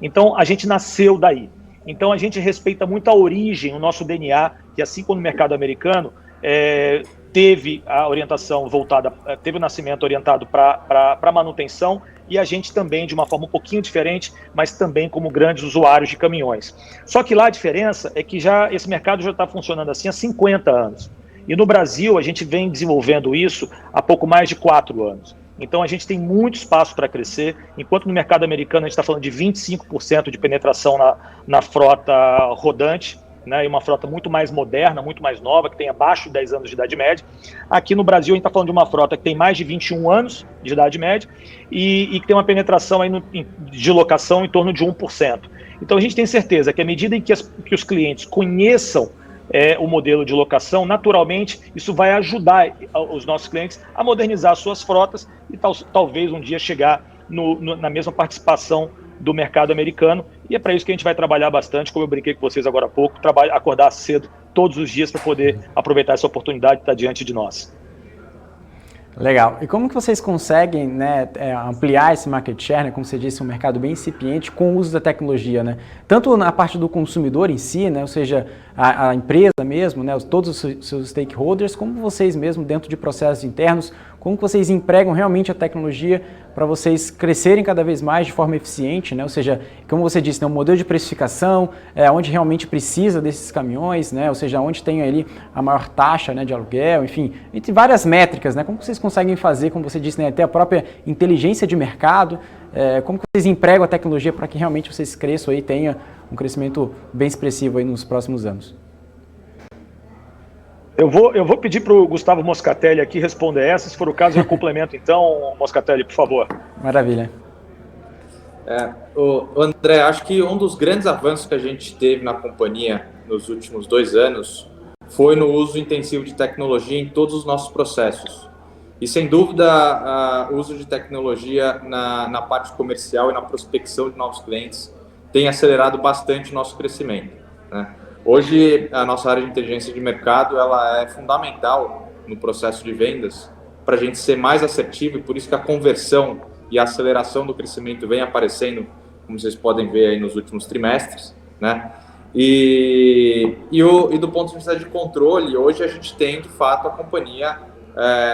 [SPEAKER 3] Então a gente nasceu daí. Então a gente respeita muito a origem, o nosso DNA, que assim como no mercado americano, teve a orientação voltada, teve o nascimento orientado para manutenção, e a gente também de uma forma um pouquinho diferente, mas também como grandes usuários de caminhões. Só que lá a diferença é que esse mercado já está funcionando assim há 50 anos. E no Brasil a gente vem desenvolvendo isso há pouco mais de 4 anos. Então a gente tem muito espaço para crescer, enquanto no mercado americano a gente está falando de 25% de penetração na frota rodante, né, e uma frota muito mais moderna, muito mais nova, que tem abaixo de 10 anos de idade média. Aqui no Brasil a gente está falando de uma frota que tem mais de 21 anos de idade média e que tem uma penetração aí de locação em torno de 1%. Então a gente tem certeza que à medida em que os clientes conheçam o modelo de locação, naturalmente isso vai ajudar os nossos clientes a modernizar suas frotas e talvez um dia chegar na mesma participação do mercado americano, e é para isso que a gente vai trabalhar bastante, como eu brinquei com vocês agora há pouco, acordar cedo todos os dias para poder aproveitar essa oportunidade que está diante de nós.
[SPEAKER 2] Legal. E como que vocês conseguem, né, ampliar esse market share, né, como você disse, um mercado bem incipiente com o uso da tecnologia, né? Tanto na parte do consumidor em si, né, ou seja, a empresa mesmo, né, todos os seus stakeholders, como vocês mesmo dentro de processos internos, como que vocês empregam realmente a tecnologia para vocês crescerem cada vez mais de forma eficiente, né? Ou seja, como você disse, né, um modelo de precificação, onde realmente precisa desses caminhões, né? Ou seja, onde tem ali a maior taxa, né, de aluguel, enfim, entre várias métricas, né? Como vocês conseguem fazer, como você disse, né, até a própria inteligência de mercado, como que vocês empregam a tecnologia para que realmente vocês cresçam e tenham um crescimento bem expressivo aí nos próximos anos?
[SPEAKER 3] Eu vou pedir para o Gustavo Moscatelli aqui responder essa, se for o caso eu complemento então, Moscatelli, por favor.
[SPEAKER 2] Maravilha.
[SPEAKER 4] André, acho que um dos grandes avanços que a gente teve na companhia nos últimos 2 anos foi no uso intensivo de tecnologia em todos os nossos processos. E, sem dúvida, o uso de tecnologia na parte comercial e na prospecção de novos clientes tem acelerado bastante o nosso crescimento, né? Hoje, a nossa área de inteligência de mercado ela é fundamental no processo de vendas para a gente ser mais assertivo, e por isso que a conversão e a aceleração do crescimento vem aparecendo, como vocês podem ver aí nos últimos trimestres, né? E do ponto de vista de controle, hoje a gente tem, de fato, a companhia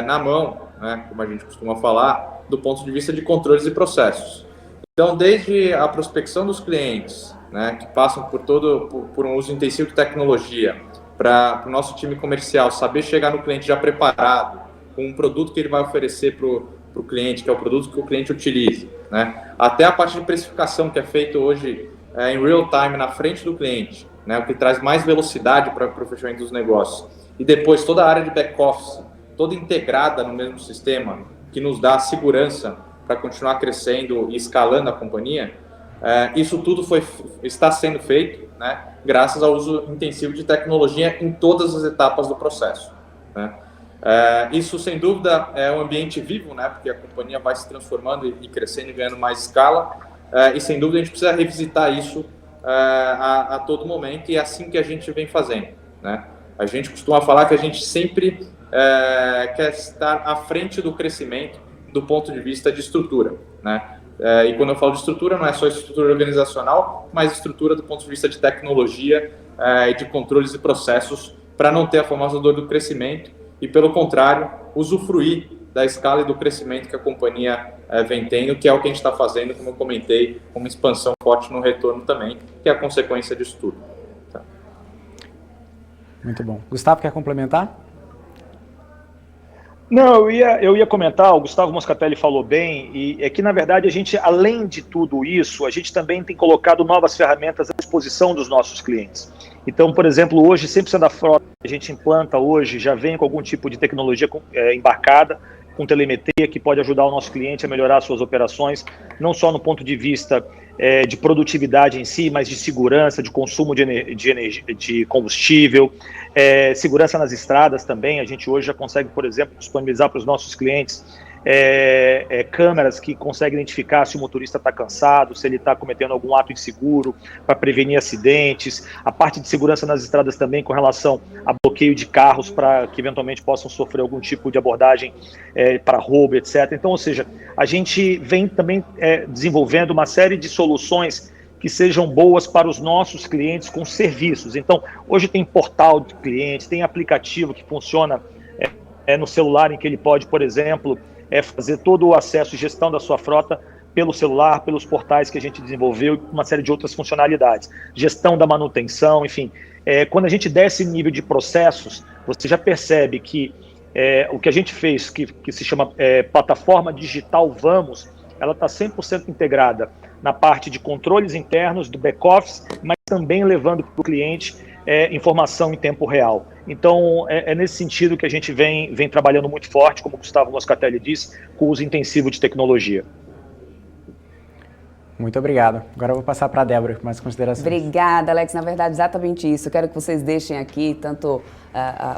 [SPEAKER 4] na mão, né? Como a gente costuma falar, do ponto de vista de controles e processos. Então, desde a prospecção dos clientes, né, que passam por um uso intensivo de tecnologia, para o nosso time comercial saber chegar no cliente já preparado, com um produto que ele vai oferecer para o cliente, que é o produto que o cliente utilize, né, até a parte de precificação que é feito hoje em real time na frente do cliente, né, o que traz mais velocidade para o fechamento dos negócios. E depois toda a área de back-office, toda integrada no mesmo sistema, que nos dá segurança para continuar crescendo e escalando a companhia. Isso tudo está sendo feito, né, graças ao uso intensivo de tecnologia em todas as etapas do processo, né. Isso, sem dúvida, é um ambiente vivo, né, porque a companhia vai se transformando e crescendo e ganhando mais escala, e, sem dúvida, a gente precisa revisitar isso a todo momento, e é assim que a gente vem fazendo, né. A gente costuma falar que a gente sempre quer estar à frente do crescimento do ponto de vista de estrutura, né? E quando eu falo de estrutura, não é só estrutura organizacional, mas estrutura do ponto de vista de tecnologia e de controles e processos, para não ter a famosa dor do crescimento e, pelo contrário, usufruir da escala e do crescimento que a companhia vem tendo, que é o que a gente está fazendo, como eu comentei, uma expansão forte no retorno também, que é a consequência disso tudo. Tá.
[SPEAKER 2] Muito bom. Gustavo, quer complementar?
[SPEAKER 3] Não, eu ia comentar, o Gustavo Moscatelli falou bem, e é que, na verdade, a gente, além de tudo isso, a gente também tem colocado novas ferramentas à disposição dos nossos clientes. Então, por exemplo, hoje, 100% da frota que a gente implanta hoje já vem com algum tipo de tecnologia embarcada, com telemetria, que pode ajudar o nosso cliente a melhorar suas operações, não só no ponto de vista de produtividade em si, mas de segurança, de consumo de combustível, segurança nas estradas também. A gente hoje já consegue, por exemplo, disponibilizar para os nossos clientes câmeras que conseguem identificar se o motorista está cansado, se ele está cometendo algum ato inseguro, para prevenir acidentes. A parte de segurança nas estradas também com relação a bloqueio de carros para que eventualmente possam sofrer algum tipo de abordagem para roubo, etc. Então, ou seja, a gente vem também desenvolvendo uma série de soluções que sejam boas para os nossos clientes com serviços. Então, hoje tem portal de clientes, tem aplicativo que funciona no celular, em que ele pode, por exemplo, fazer todo o acesso e gestão da sua frota pelo celular, pelos portais que a gente desenvolveu e uma série de outras funcionalidades. Gestão da manutenção, enfim. Quando a gente desce nível de processos, você já percebe que o que a gente fez, que se chama plataforma digital Vamos, ela está 100% integrada na parte de controles internos do back-office, mas também levando para o cliente informação em tempo real. Então, é nesse sentido que a gente vem trabalhando muito forte, como o Gustavo Moscatelli disse, com o uso intensivo de tecnologia.
[SPEAKER 2] Muito obrigado. Agora eu vou passar para a Débora com mais considerações.
[SPEAKER 1] Obrigada, Alex. Na verdade, exatamente isso. Eu quero que vocês deixem aqui, tanto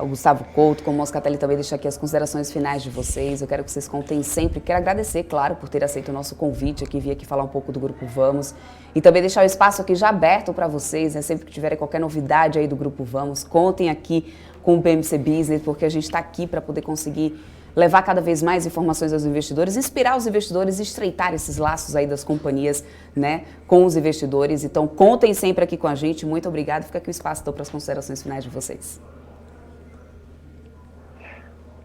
[SPEAKER 1] o Gustavo Couto como o Moscatelli também deixem aqui as considerações finais de vocês. Eu quero que vocês contem sempre. Quero agradecer, claro, por ter aceito o nosso convite aqui, vir aqui falar um pouco do Grupo Vamos. E também deixar o espaço aqui já aberto para vocês, né? Sempre que tiverem qualquer novidade aí do Grupo Vamos, contem aqui com o BMC Business, porque a gente está aqui para poder conseguir levar cada vez mais informações aos investidores, inspirar os investidores e estreitar esses laços aí das companhias, né, com os investidores. Então, contem sempre aqui com a gente. Muito obrigado. Fica aqui o espaço então, para as considerações finais de vocês.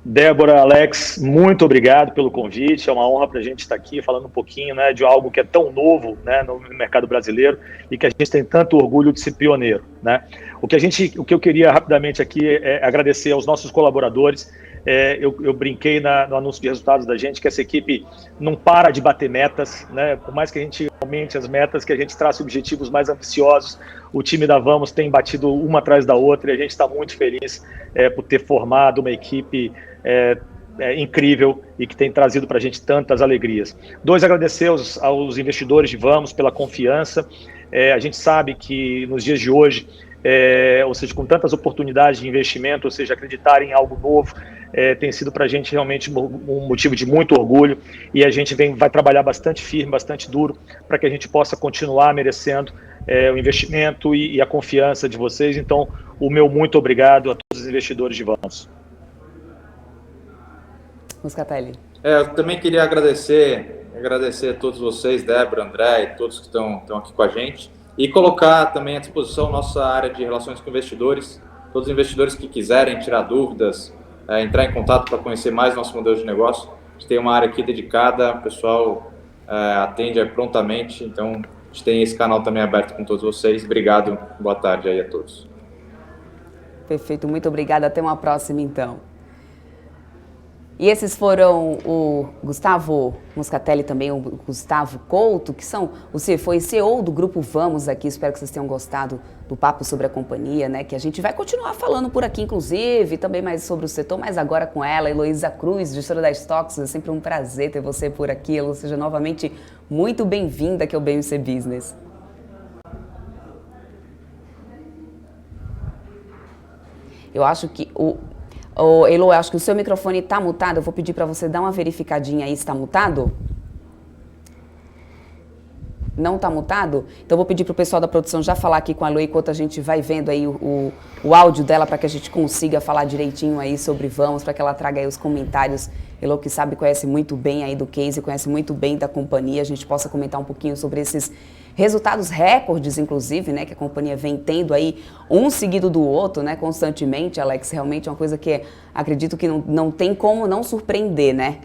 [SPEAKER 3] Débora, Alex, muito obrigado pelo convite. É uma honra para a gente estar aqui falando um pouquinho, né, de algo que é tão novo, né, no mercado brasileiro e que a gente tem tanto orgulho de ser pioneiro, né? O que eu queria rapidamente aqui é agradecer aos nossos colaboradores. Eu brinquei no anúncio de resultados da gente que essa equipe não para de bater metas, né? Por mais que a gente aumente as metas, que a gente trace objetivos mais ambiciosos, o time da Vamos tem batido uma atrás da outra e a gente está muito feliz por ter formado uma equipe incrível e que tem trazido para a gente tantas alegrias. Agradecer aos investidores de Vamos pela confiança. A gente sabe que nos dias de hoje, ou seja, com tantas oportunidades de investimento, ou seja, acreditar em algo novo, tem sido para a gente realmente um motivo de muito orgulho, e a gente vai trabalhar bastante firme, bastante duro, para que a gente possa continuar merecendo o investimento e a confiança de vocês. Então, o meu muito obrigado a todos os investidores de Vamos.
[SPEAKER 1] Moscatelli.
[SPEAKER 4] Eu também queria agradecer a todos vocês, Débora, André e todos que estão aqui com a gente, e colocar também à disposição nossa área de relações com investidores, todos os investidores que quiserem tirar dúvidas, entrar em contato para conhecer mais nosso modelo de negócio. A gente tem uma área aqui dedicada, o pessoal atende prontamente, então a gente tem esse canal também aberto com todos vocês. Obrigado, boa tarde aí a todos.
[SPEAKER 1] Perfeito, muito obrigada, até uma próxima então. E esses foram o Gustavo Moscatelli, também o Gustavo Couto, que foi CEO do Grupo Vamos aqui. Espero que vocês tenham gostado do papo sobre a companhia, né? Que a gente vai continuar falando por aqui, inclusive, também mais sobre o setor, mas agora com ela, Heloísa Cruz, gestora da Stocks. É sempre um prazer ter você por aqui, Elo. Seja novamente muito bem-vinda aqui ao BMC Business. Eu acho que Elo, eu acho que o seu microfone está mutado. Eu vou pedir para você dar uma verificadinha aí se está mutado. Não está mutado? Então, eu vou pedir para o pessoal da produção já falar aqui com a Elo, enquanto a gente vai vendo aí o áudio dela, para que a gente consiga falar direitinho aí sobre Vamos, para que ela traga aí os comentários. Elo, que conhece muito bem aí do case, conhece muito bem da companhia. A gente possa comentar um pouquinho sobre esses resultados recordes, inclusive, né, que a companhia vem tendo aí um seguido do outro, né, constantemente, Alex. Realmente é uma coisa que acredito que não tem como não surpreender, né?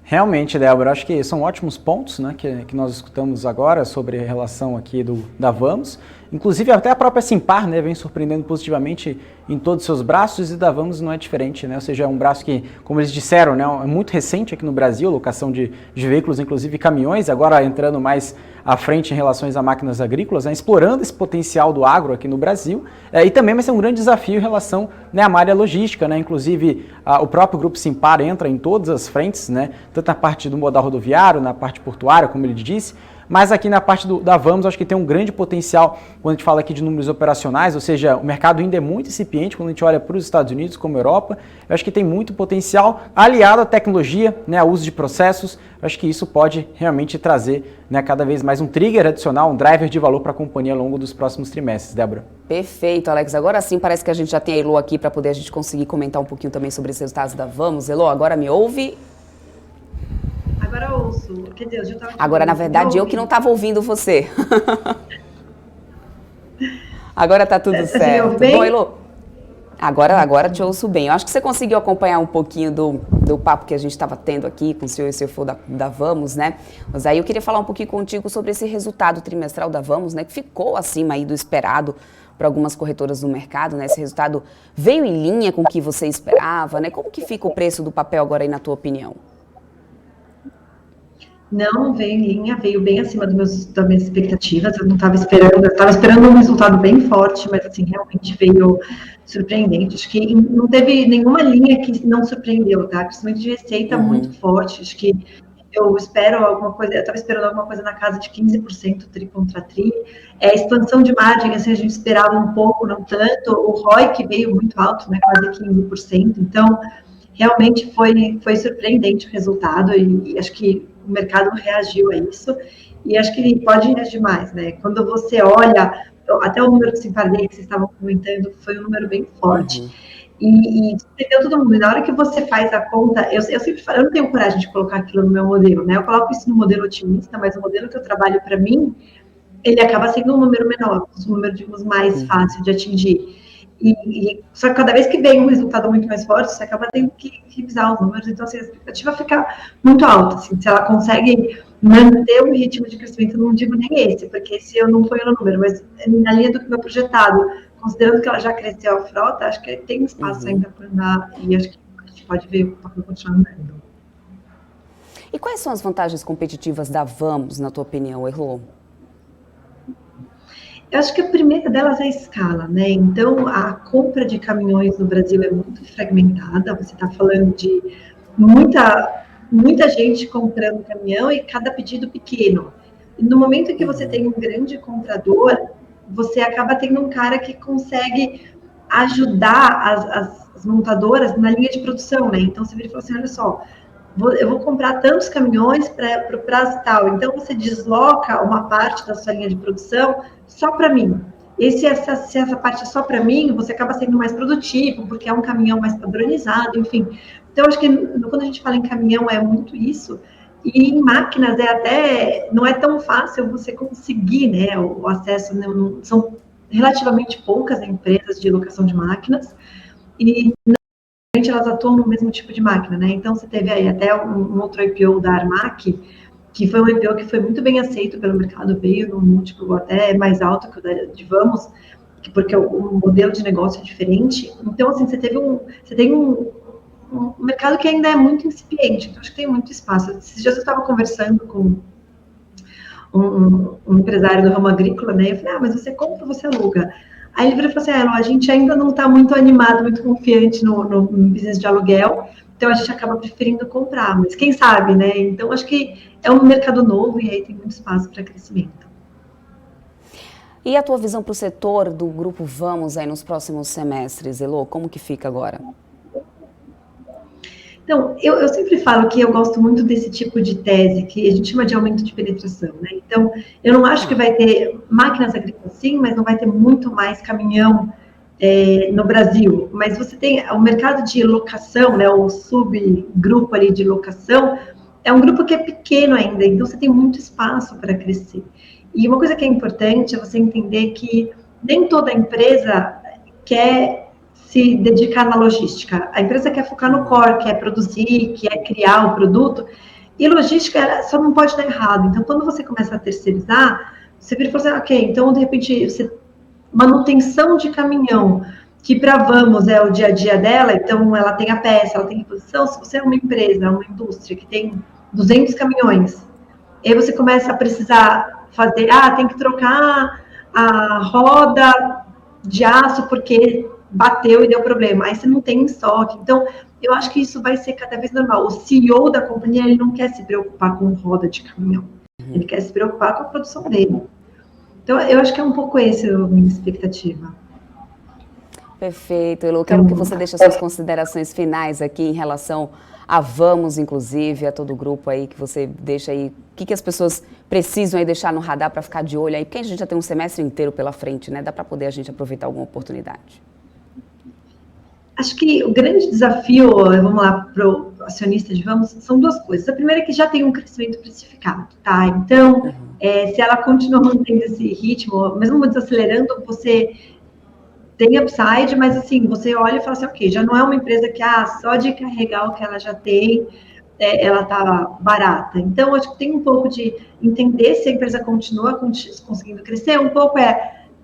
[SPEAKER 2] Realmente, Débora, acho que são ótimos pontos, né, que nós escutamos agora sobre a relação aqui da Vamos. Inclusive, até a própria Simpar, né, vem surpreendendo positivamente em todos os seus braços, e da Vamos não é diferente, né? Ou seja, é um braço que, como eles disseram, né, é muito recente aqui no Brasil, locação de veículos, inclusive caminhões, agora entrando mais à frente em relação a máquinas agrícolas, né, explorando esse potencial do agro aqui no Brasil, e também vai ser um grande desafio em relação, né, à malha logística, né? Inclusive o próprio Grupo Simpar entra em todas as frentes, né, tanto na parte do modal rodoviário, na parte portuária, como ele disse, mas aqui na parte da Vamos, acho que tem um grande potencial quando a gente fala aqui de números operacionais, ou seja, o mercado ainda é muito incipiente quando a gente olha para os Estados Unidos, como a Europa. Eu acho que tem muito potencial aliado à tecnologia, né, ao uso de processos. Eu acho que isso pode realmente trazer, né, cada vez mais um trigger adicional, um driver de valor para a companhia ao longo dos próximos trimestres, Débora.
[SPEAKER 1] Perfeito, Alex. Agora sim, parece que a gente já tem a Elo aqui para poder a gente conseguir comentar um pouquinho também sobre os resultados da Vamos. Elo, agora me ouve?
[SPEAKER 5] Agora ouço. Quer dizer, eu já estava...
[SPEAKER 1] Agora, na verdade, eu que não estava ouvindo você. Agora tá tudo certo. Bom, Elo, agora te ouço bem. Eu acho que você conseguiu acompanhar um pouquinho do papo que a gente estava tendo aqui com o CEO e CFO da Vamos, né? Mas aí eu queria falar um pouquinho contigo sobre esse resultado trimestral da Vamos, né? Que ficou acima aí do esperado para algumas corretoras do mercado, né? Esse resultado veio em linha com o que você esperava, né? Como que fica o preço do papel agora aí, na tua opinião?
[SPEAKER 5] Não veio em linha, veio bem acima das minhas expectativas. Eu não estava esperando, eu estava esperando um resultado bem forte, mas assim, realmente veio surpreendente. Acho que não teve nenhuma linha que não surpreendeu, tá? Principalmente de receita muito forte. Acho que eu estava esperando alguma coisa na casa de 15% tri contra tri. Expansão de margem, assim, a gente esperava um pouco, não tanto. O ROIC veio muito alto, né? Quase 15%. Então, realmente foi surpreendente o resultado, e acho que o mercado reagiu a isso, e acho que ele pode reagir mais, né? Quando você olha, até o número de Simpar que vocês estavam comentando, foi um número bem forte, e surpreendeu todo mundo. E na hora que você faz a conta, eu sempre falo, eu não tenho coragem de colocar aquilo no meu modelo, né? Eu coloco isso no modelo otimista, mas o modelo que eu trabalho para mim, ele acaba sendo um número menor, um número, digamos, mais fácil de atingir. Só que cada vez que vem um resultado muito mais forte, você acaba tendo que revisar os números. Então, assim, a expectativa fica muito alta. Assim, se ela consegue manter o ritmo de crescimento, eu não digo nem esse, porque esse eu não ponho no número, mas na linha do que meu projetado, considerando que ela já cresceu a frota, acho que tem espaço ainda para andar, e acho que a gente pode ver o papel continuar andando.
[SPEAKER 1] E quais são as vantagens competitivas da Vamos, na tua opinião, Elo?
[SPEAKER 5] Eu acho que a primeira delas é a escala, né? Então, a compra de caminhões no Brasil é muito fragmentada. Você está falando de muita gente comprando caminhão e cada pedido pequeno. E no momento que você tem um grande comprador, você acaba tendo um cara que consegue ajudar as montadoras na linha de produção, né? Então, você vira e fala assim, olha só, eu vou comprar tantos caminhões para o prazo tal, então você desloca uma parte da sua linha de produção só para mim. E se essa parte é só para mim, você acaba sendo mais produtivo, porque é um caminhão mais padronizado, enfim. Então, acho que quando a gente fala em caminhão, é muito isso. E em máquinas, não é tão fácil você conseguir, né, o acesso, né, são relativamente poucas empresas de locação de máquinas, e elas atuam no mesmo tipo de máquina, né? Então, você teve aí até um outro IPO da Armac, que foi um IPO que foi muito bem aceito pelo mercado, veio num múltiplo até mais alto que o da de Vamos, porque o modelo de negócio é diferente. Então, assim, você tem um mercado que ainda é muito incipiente, então acho que tem muito espaço. Esses dias eu estava conversando com um empresário do ramo agrícola, né? Eu falei, mas você compra ou você aluga? Aí ele virou e falou assim, a gente ainda não está muito animado, muito confiante no business de aluguel, então a gente acaba preferindo comprar, mas quem sabe, né? Então acho que é um mercado novo e aí tem muito espaço para crescimento.
[SPEAKER 1] E a tua visão para o setor do Grupo Vamos aí nos próximos semestres, Elô, como que fica agora?
[SPEAKER 5] Então, eu sempre falo que eu gosto muito desse tipo de tese, que a gente chama de aumento de penetração, né? Então, eu não acho que vai ter máquinas agrícolas sim, mas não vai ter muito mais caminhão no Brasil. Mas você tem o mercado de locação, né? O subgrupo ali de locação, é um grupo que é pequeno ainda, então você tem muito espaço para crescer. E uma coisa que é importante é você entender que nem toda empresa quer se dedicar na logística. A empresa quer focar no core, quer produzir, quer criar o produto, e logística só não pode dar errado. Então, quando você começa a terceirizar, você vira e fala assim, ok, então, de repente, manutenção de caminhão, que para Vamos é o dia a dia dela, então ela tem a peça, ela tem reposição. Se você é uma empresa, uma indústria que tem 200 caminhões, aí você começa a precisar fazer, tem que trocar a roda de aço porque bateu e deu problema, aí você não tem estoque. Então, eu acho que isso vai ser cada vez normal. O CEO da companhia, ele não quer se preocupar com roda de caminhão, ele quer se preocupar com a produção dele. Então, eu acho que é um pouco essa a minha expectativa.
[SPEAKER 1] Perfeito, Elô. Quero que você deixe as suas considerações finais aqui em relação a Vamos, inclusive, a todo o grupo aí, que você deixa aí, o que as pessoas precisam aí deixar no radar para ficar de olho aí, porque a gente já tem um semestre inteiro pela frente, né? Dá para poder a gente aproveitar alguma oportunidade.
[SPEAKER 5] Acho que o grande desafio, vamos lá, para o acionista de Vamos, são duas coisas. A primeira é que já tem um crescimento precificado, tá? Então, se ela continua mantendo esse ritmo, mesmo desacelerando, você tem upside, mas assim, você olha e fala assim, ok, já não é uma empresa que, só de carregar o que ela já tem, ela tá barata. Então, acho que tem um pouco de entender se a empresa continua conseguindo crescer, um pouco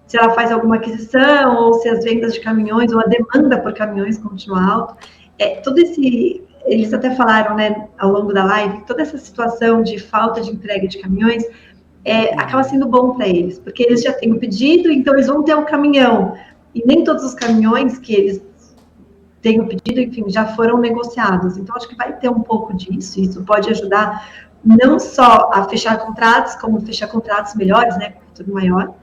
[SPEAKER 5] se ela faz alguma aquisição, ou se as vendas de caminhões, ou a demanda por caminhões continua alta. Eles até falaram, né, ao longo da live, toda essa situação de falta de entrega de caminhões acaba sendo bom para eles, porque eles já têm o pedido, então eles vão ter um caminhão, e nem todos os caminhões que eles têm o pedido, enfim, já foram negociados. Então, acho que vai ter um pouco disso, e isso pode ajudar não só a fechar contratos, como fechar contratos melhores, né, com tudo maior,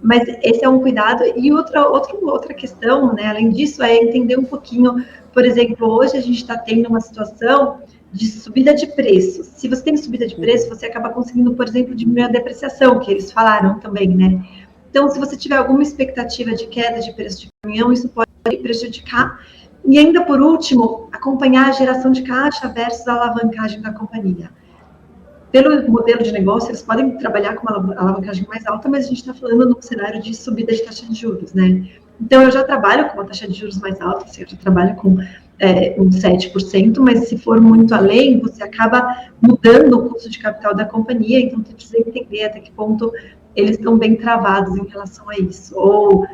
[SPEAKER 5] mas esse é um cuidado. E outra questão, né, além disso, é entender um pouquinho, por exemplo, hoje a gente está tendo uma situação de subida de preços. Se você tem subida de preço, você acaba conseguindo, por exemplo, diminuir a depreciação, que eles falaram também, né? Então, se você tiver alguma expectativa de queda de preço de caminhão, isso pode prejudicar. E ainda, por último, acompanhar a geração de caixa versus a alavancagem da companhia. Pelo modelo de negócio, eles podem trabalhar com uma alavancagem mais alta, mas a gente está falando num cenário de subida de taxa de juros, né? Então, eu já trabalho com uma taxa de juros mais alta, eu já trabalho com uns 7%, mas se for muito além, você acaba mudando o custo de capital da companhia, então você precisa entender até que ponto eles estão bem travados em relação a isso, ou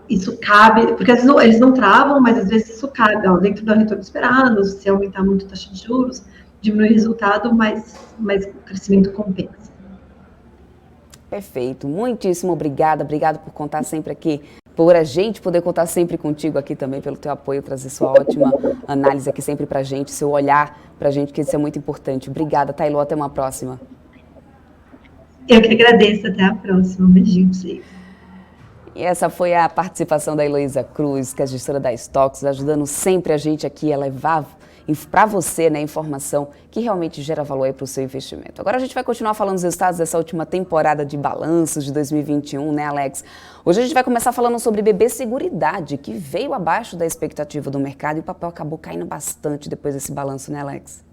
[SPEAKER 5] isso cabe, porque às vezes eles não travam, mas às vezes isso cabe, dentro do retorno esperado, se aumentar muito a taxa de juros, diminui o resultado, mas o crescimento compensa.
[SPEAKER 1] Perfeito, muitíssimo obrigada por contar sempre aqui, por a gente poder contar sempre contigo aqui também, pelo teu apoio, trazer sua ótima análise aqui sempre pra gente, seu olhar pra gente, que isso é muito importante. Obrigada, Tailô, até uma próxima.
[SPEAKER 5] Eu que agradeço, até a próxima, um beijinho pra vocês.
[SPEAKER 1] E essa foi a participação da Heloísa Cruz, que é gestora da Stocks, ajudando sempre a gente aqui a levar para você, né, informação que realmente gera valor para o seu investimento. Agora a gente vai continuar falando dos resultados dessa última temporada de balanços de 2021, né, Alex? Hoje a gente vai começar falando sobre BB Seguridade, que veio abaixo da expectativa do mercado e o papel acabou caindo bastante depois desse balanço, né, Alex?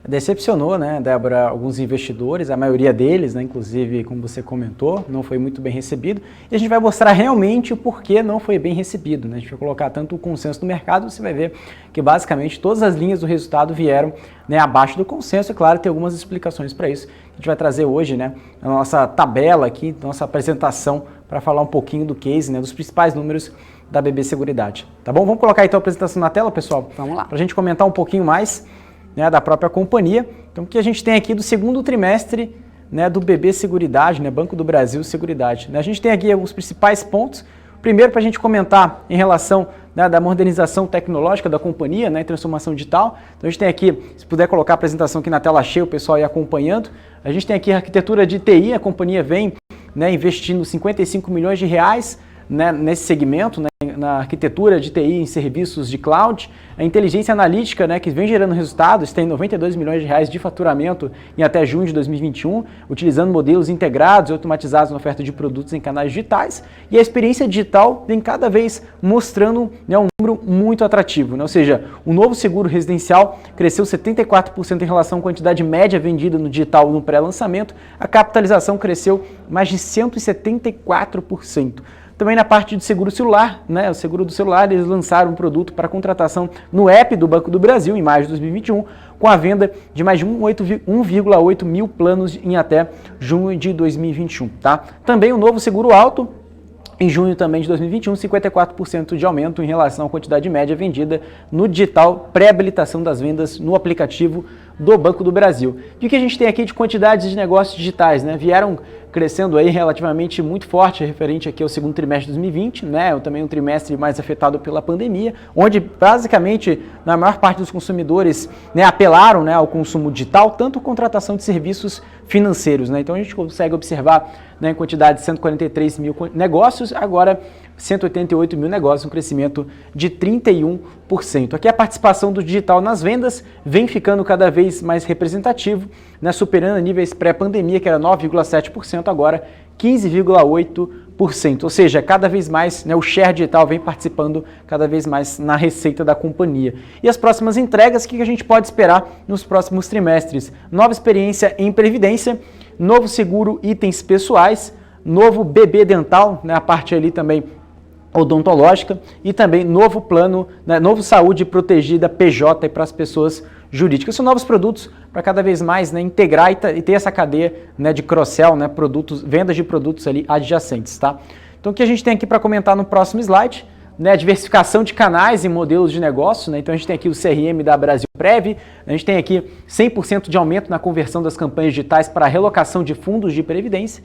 [SPEAKER 2] Decepcionou, né, Débora, alguns investidores, a maioria deles, né, inclusive, como você comentou, não foi muito bem recebido. E a gente vai mostrar realmente o porquê não foi bem recebido, né? A gente vai colocar tanto o consenso do mercado, você vai ver que basicamente todas as linhas do resultado vieram, né, abaixo do consenso. E claro, tem algumas explicações para isso. A gente vai trazer hoje, né, a nossa tabela aqui, nossa apresentação, para falar um pouquinho do case, né, dos principais números da BB Seguridade. Tá bom? Vamos colocar então a apresentação na tela, pessoal?
[SPEAKER 1] Vamos lá.
[SPEAKER 2] Para a gente comentar um pouquinho mais, né, da própria companhia. Então, o que a gente tem aqui do segundo trimestre, né, do BB Seguridade, né, Banco do Brasil Seguridade. Né, a gente tem aqui alguns principais pontos. Primeiro, para a gente comentar em relação, né, da modernização tecnológica da companhia, né, transformação digital. Então, a gente tem aqui, se puder colocar a apresentação aqui na tela cheia, o pessoal aí acompanhando. A gente tem aqui a arquitetura de TI, a companhia vem, né, investindo 55 milhões de reais, né, nesse segmento, né, na arquitetura de TI em serviços de cloud. A inteligência analítica, né, que vem gerando resultados, tem 92 milhões de reais de faturamento em até junho de 2021, utilizando modelos integrados e automatizados na oferta de produtos em canais digitais. E a experiência digital vem cada vez mostrando, né, um número muito atrativo, né? Ou seja, o novo seguro residencial cresceu 74% em relação à quantidade média vendida no digital no pré-lançamento. A capitalização cresceu mais de 174%. Também na parte de seguro celular, né, o seguro do celular, eles lançaram um produto para contratação no app do Banco do Brasil em maio de 2021, com a venda de mais de 1,8 mil planos em até junho de 2021. Tá? Também o novo seguro auto, em junho também de 2021, 54% de aumento em relação à quantidade média vendida no digital, pré-habilitação das vendas no aplicativo do Banco do Brasil. E o que a gente tem aqui de quantidades de negócios digitais, né? Vieram crescendo aí relativamente muito forte, referente aqui ao segundo trimestre de 2020, né? Também um trimestre mais afetado pela pandemia, onde basicamente na maior parte dos consumidores, né, apelaram, né, ao consumo digital, tanto contratação de serviços financeiros, né? Então a gente consegue observar, né, em quantidade de 143 mil negócios, agora 188 mil negócios, um crescimento de 31%. Aqui a participação do digital nas vendas vem ficando cada vez mais representativo, né, superando níveis pré-pandemia, que era 9,7%, agora 15,8%. Ou seja, cada vez mais, né, o share digital vem participando cada vez mais na receita da companhia. E as próximas entregas, o que a gente pode esperar nos próximos trimestres? Nova experiência em previdência, novo seguro itens pessoais, novo BB dental, né, a parte ali também odontológica, e também novo plano, né, novo saúde protegida PJ para as pessoas jurídicas. São novos produtos para cada vez mais, né, integrar e ter essa cadeia, né, de cross-sell, né, produtos, vendas de produtos ali adjacentes, tá? Então o que a gente tem aqui para comentar no próximo slide, né, diversificação de canais e modelos de negócio, né? Então a gente tem aqui o CRM da Brasil Prev, a gente tem aqui 100% de aumento na conversão das campanhas digitais para a relocação de fundos de previdência.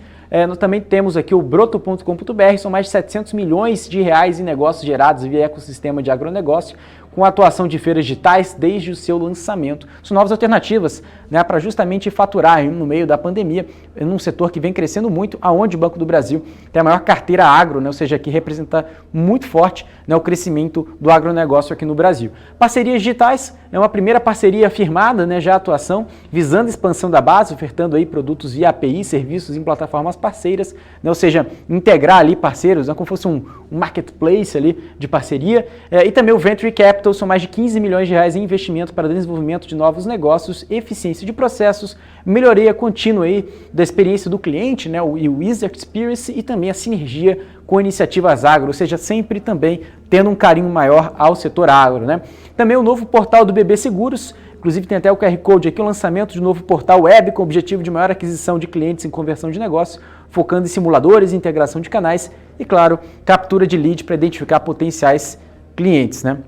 [SPEAKER 2] Nós também temos aqui o broto.com.br, são mais de 700 milhões de reais em negócios gerados via ecossistema de agronegócio, com atuação de feiras digitais desde o seu lançamento. São novas alternativas, né, para justamente faturar no meio da pandemia, num setor que vem crescendo muito, aonde o Banco do Brasil tem a maior carteira agro, né, ou seja, que representa muito forte, né, o crescimento do agronegócio aqui no Brasil. Parcerias digitais, é uma primeira parceria firmada, né, já a atuação, visando a expansão da base, ofertando aí produtos via API, serviços em plataformas parceiras, né, ou seja, integrar ali parceiros, né, como fosse um marketplace ali de parceria, e também o Venture Capital, são mais de 15 milhões de reais em investimento para desenvolvimento de novos negócios, eficiência de processos, melhoria contínua aí da experiência do cliente, né, o User Experience, e também a sinergia com iniciativas agro, ou seja, sempre também tendo um carinho maior ao setor agro, né? Também o novo portal do BB Seguros, inclusive tem até o QR Code aqui, o lançamento de um novo portal web com o objetivo de maior aquisição de clientes em conversão de negócio, focando em simuladores, integração de canais e, claro, captura de lead para identificar potenciais clientes, né?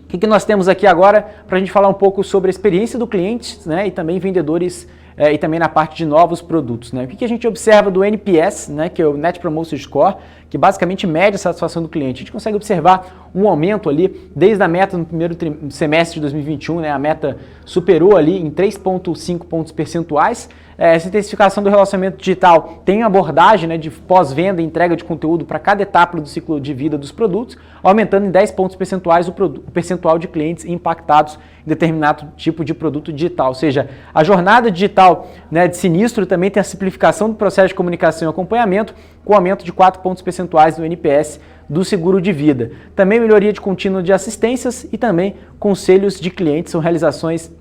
[SPEAKER 2] O que nós temos aqui agora para a gente falar um pouco sobre a experiência do cliente, né, e também vendedores, e também na parte de novos produtos, né? O que a gente observa do NPS, né, que é o Net Promoter Score, que basicamente mede a satisfação do cliente. A gente consegue observar um aumento ali, desde a meta no primeiro semestre de 2021, né, a meta superou ali em 3,5 pontos percentuais. Essa intensificação do relacionamento digital tem abordagem, né, de pós-venda e entrega de conteúdo para cada etapa do ciclo de vida dos produtos, aumentando em 10 pontos percentuais o percentual de clientes impactados em determinado tipo de produto digital. Ou seja, a jornada digital, né, de sinistro também tem a simplificação do processo de comunicação e acompanhamento, com aumento de 4 pontos percentuais no NPS do seguro de vida. Também melhoria de contínuo de assistências e também conselhos de clientes, são realizações,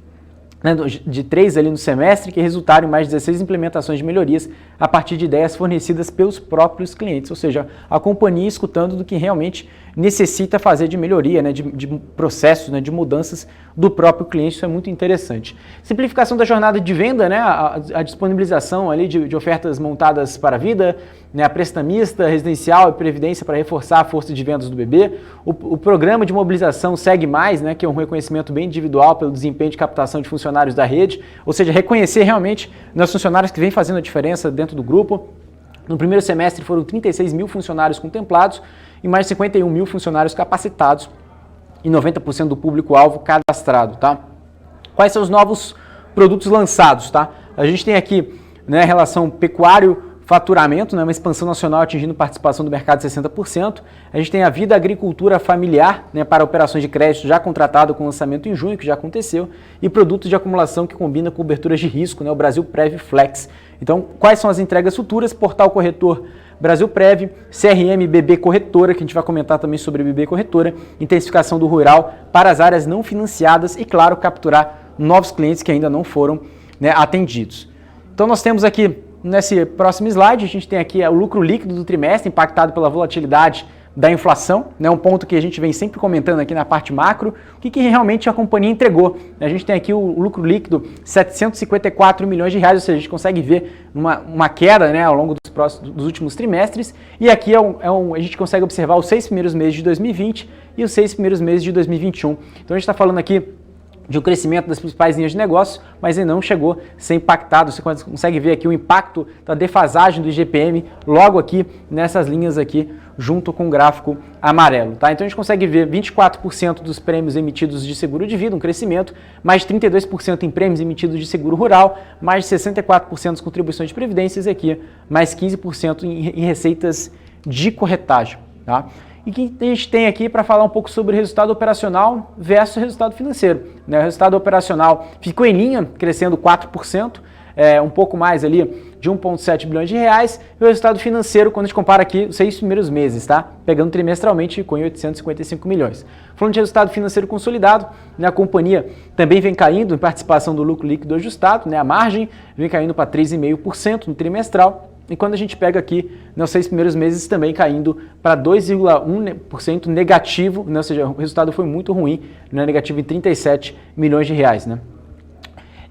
[SPEAKER 2] né, de 3 ali no semestre, que resultaram em mais de 16 implementações de melhorias a partir de ideias fornecidas pelos próprios clientes, ou seja, a companhia escutando do que realmente necessita fazer de melhoria, né, de processos, né, de mudanças do próprio cliente. Isso é muito interessante. Simplificação da jornada de venda, né, a disponibilização ali de ofertas montadas para a vida, né, a prestamista, residencial e previdência para reforçar a força de vendas do BB. O programa de mobilização Segue Mais, né, que é um reconhecimento bem individual pelo desempenho de captação de funcionários da rede, ou seja, reconhecer realmente os funcionários que vêm fazendo a diferença dentro do grupo. No primeiro semestre foram 36 mil funcionários contemplados e mais de 51 mil funcionários capacitados e 90% do público-alvo cadastrado, tá? Quais são os novos produtos lançados, tá? A gente tem aqui, né, relação pecuário-faturamento, né, uma expansão nacional atingindo participação do mercado de 60%. A gente tem a Vida Agricultura Familiar, né, para operações de crédito já contratado com lançamento em junho, que já aconteceu, e produtos de acumulação que combina com coberturas de risco, né, o Brasil Prev Flex. Então, quais são as entregas futuras? Portal Corretor Brasil Prev, CRM BB Corretora, que a gente vai comentar também sobre BB Corretora, intensificação do rural para as áreas não financiadas e, claro, capturar novos clientes que ainda não foram, né, atendidos. Então, nós temos aqui, nesse próximo slide, a gente tem aqui o lucro líquido do trimestre impactado pela volatilidade da inflação, né, um ponto que a gente vem sempre comentando aqui na parte macro, o que realmente a companhia entregou. A gente tem aqui o lucro líquido, 754 milhões de reais, ou seja, a gente consegue ver uma queda, né, ao longo dos últimos trimestres, e aqui a gente consegue observar os 6 primeiros meses de 2020 e os 6 primeiros meses de 2021. Então a gente está falando aqui de um crescimento das principais linhas de negócio, mas ele não chegou a ser impactado. Você consegue ver aqui o impacto da defasagem do IGPM logo aqui nessas linhas aqui, junto com o gráfico amarelo, tá? Então a gente consegue ver 24% dos prêmios emitidos de seguro de vida, um crescimento, mais de 32% em prêmios emitidos de seguro rural, mais de 64% das contribuições de previdências e aqui mais 15% em receitas de corretagem, tá? E que a gente tem aqui para falar um pouco sobre o resultado operacional versus resultado financeiro, né? O resultado operacional ficou em linha, crescendo 4%, um pouco mais ali de 1,7 bilhões de reais, e o resultado financeiro, quando a gente compara aqui os 6 primeiros meses, tá? Pegando trimestralmente, ficou em 855 milhões. Falando de resultado financeiro consolidado, né, a companhia também vem caindo em participação do lucro líquido ajustado, né, a margem vem caindo para 3,5% no trimestral, e quando a gente pega aqui, nos 6 primeiros meses também caindo para 2,1% negativo, né, ou seja, o resultado foi muito ruim, né, negativo em 37 milhões de reais, né.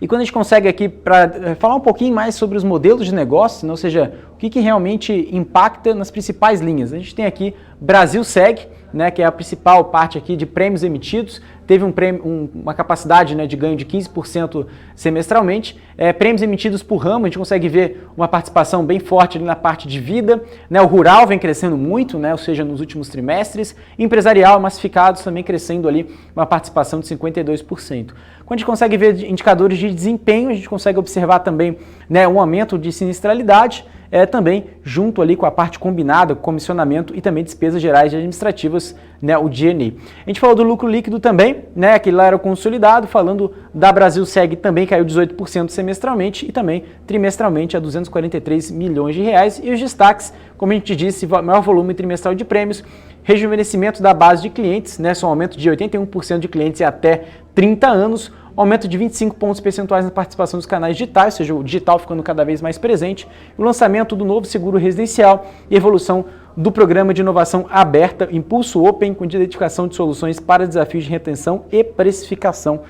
[SPEAKER 2] E quando a gente consegue aqui para falar um pouquinho mais sobre os modelos de negócio, né, ou seja, o que realmente impacta nas principais linhas. A gente tem aqui Brasil Seg, né, que é a principal parte aqui de prêmios emitidos, teve uma capacidade, né, de ganho de 15% semestralmente. Prêmios emitidos por ramo, a gente consegue ver uma participação bem forte ali na parte de vida, né, o rural vem crescendo muito, né, ou seja, nos últimos trimestres, empresarial, massificados também crescendo ali uma participação de 52%. Quando a gente consegue ver indicadores de desempenho, a gente consegue observar também, né, um aumento de sinistralidade, também junto ali com a parte combinada, comissionamento e também despesas gerais e administrativas, né, o G&A. A gente falou do lucro líquido também, né, aquele lá era o consolidado, falando da Brasil Seg também caiu 18% semestralmente e também trimestralmente a 243 milhões de reais. E os destaques, como a gente disse, maior volume trimestral de prêmios, rejuvenescimento da base de clientes, né, só um aumento de 81% de clientes em até 30 anos, aumento de 25 pontos percentuais na participação dos canais digitais, ou seja, o digital ficando cada vez mais presente, o lançamento do novo seguro residencial e evolução do programa de inovação aberta, Impulso Open, com identificação de soluções para desafios de retenção e precificação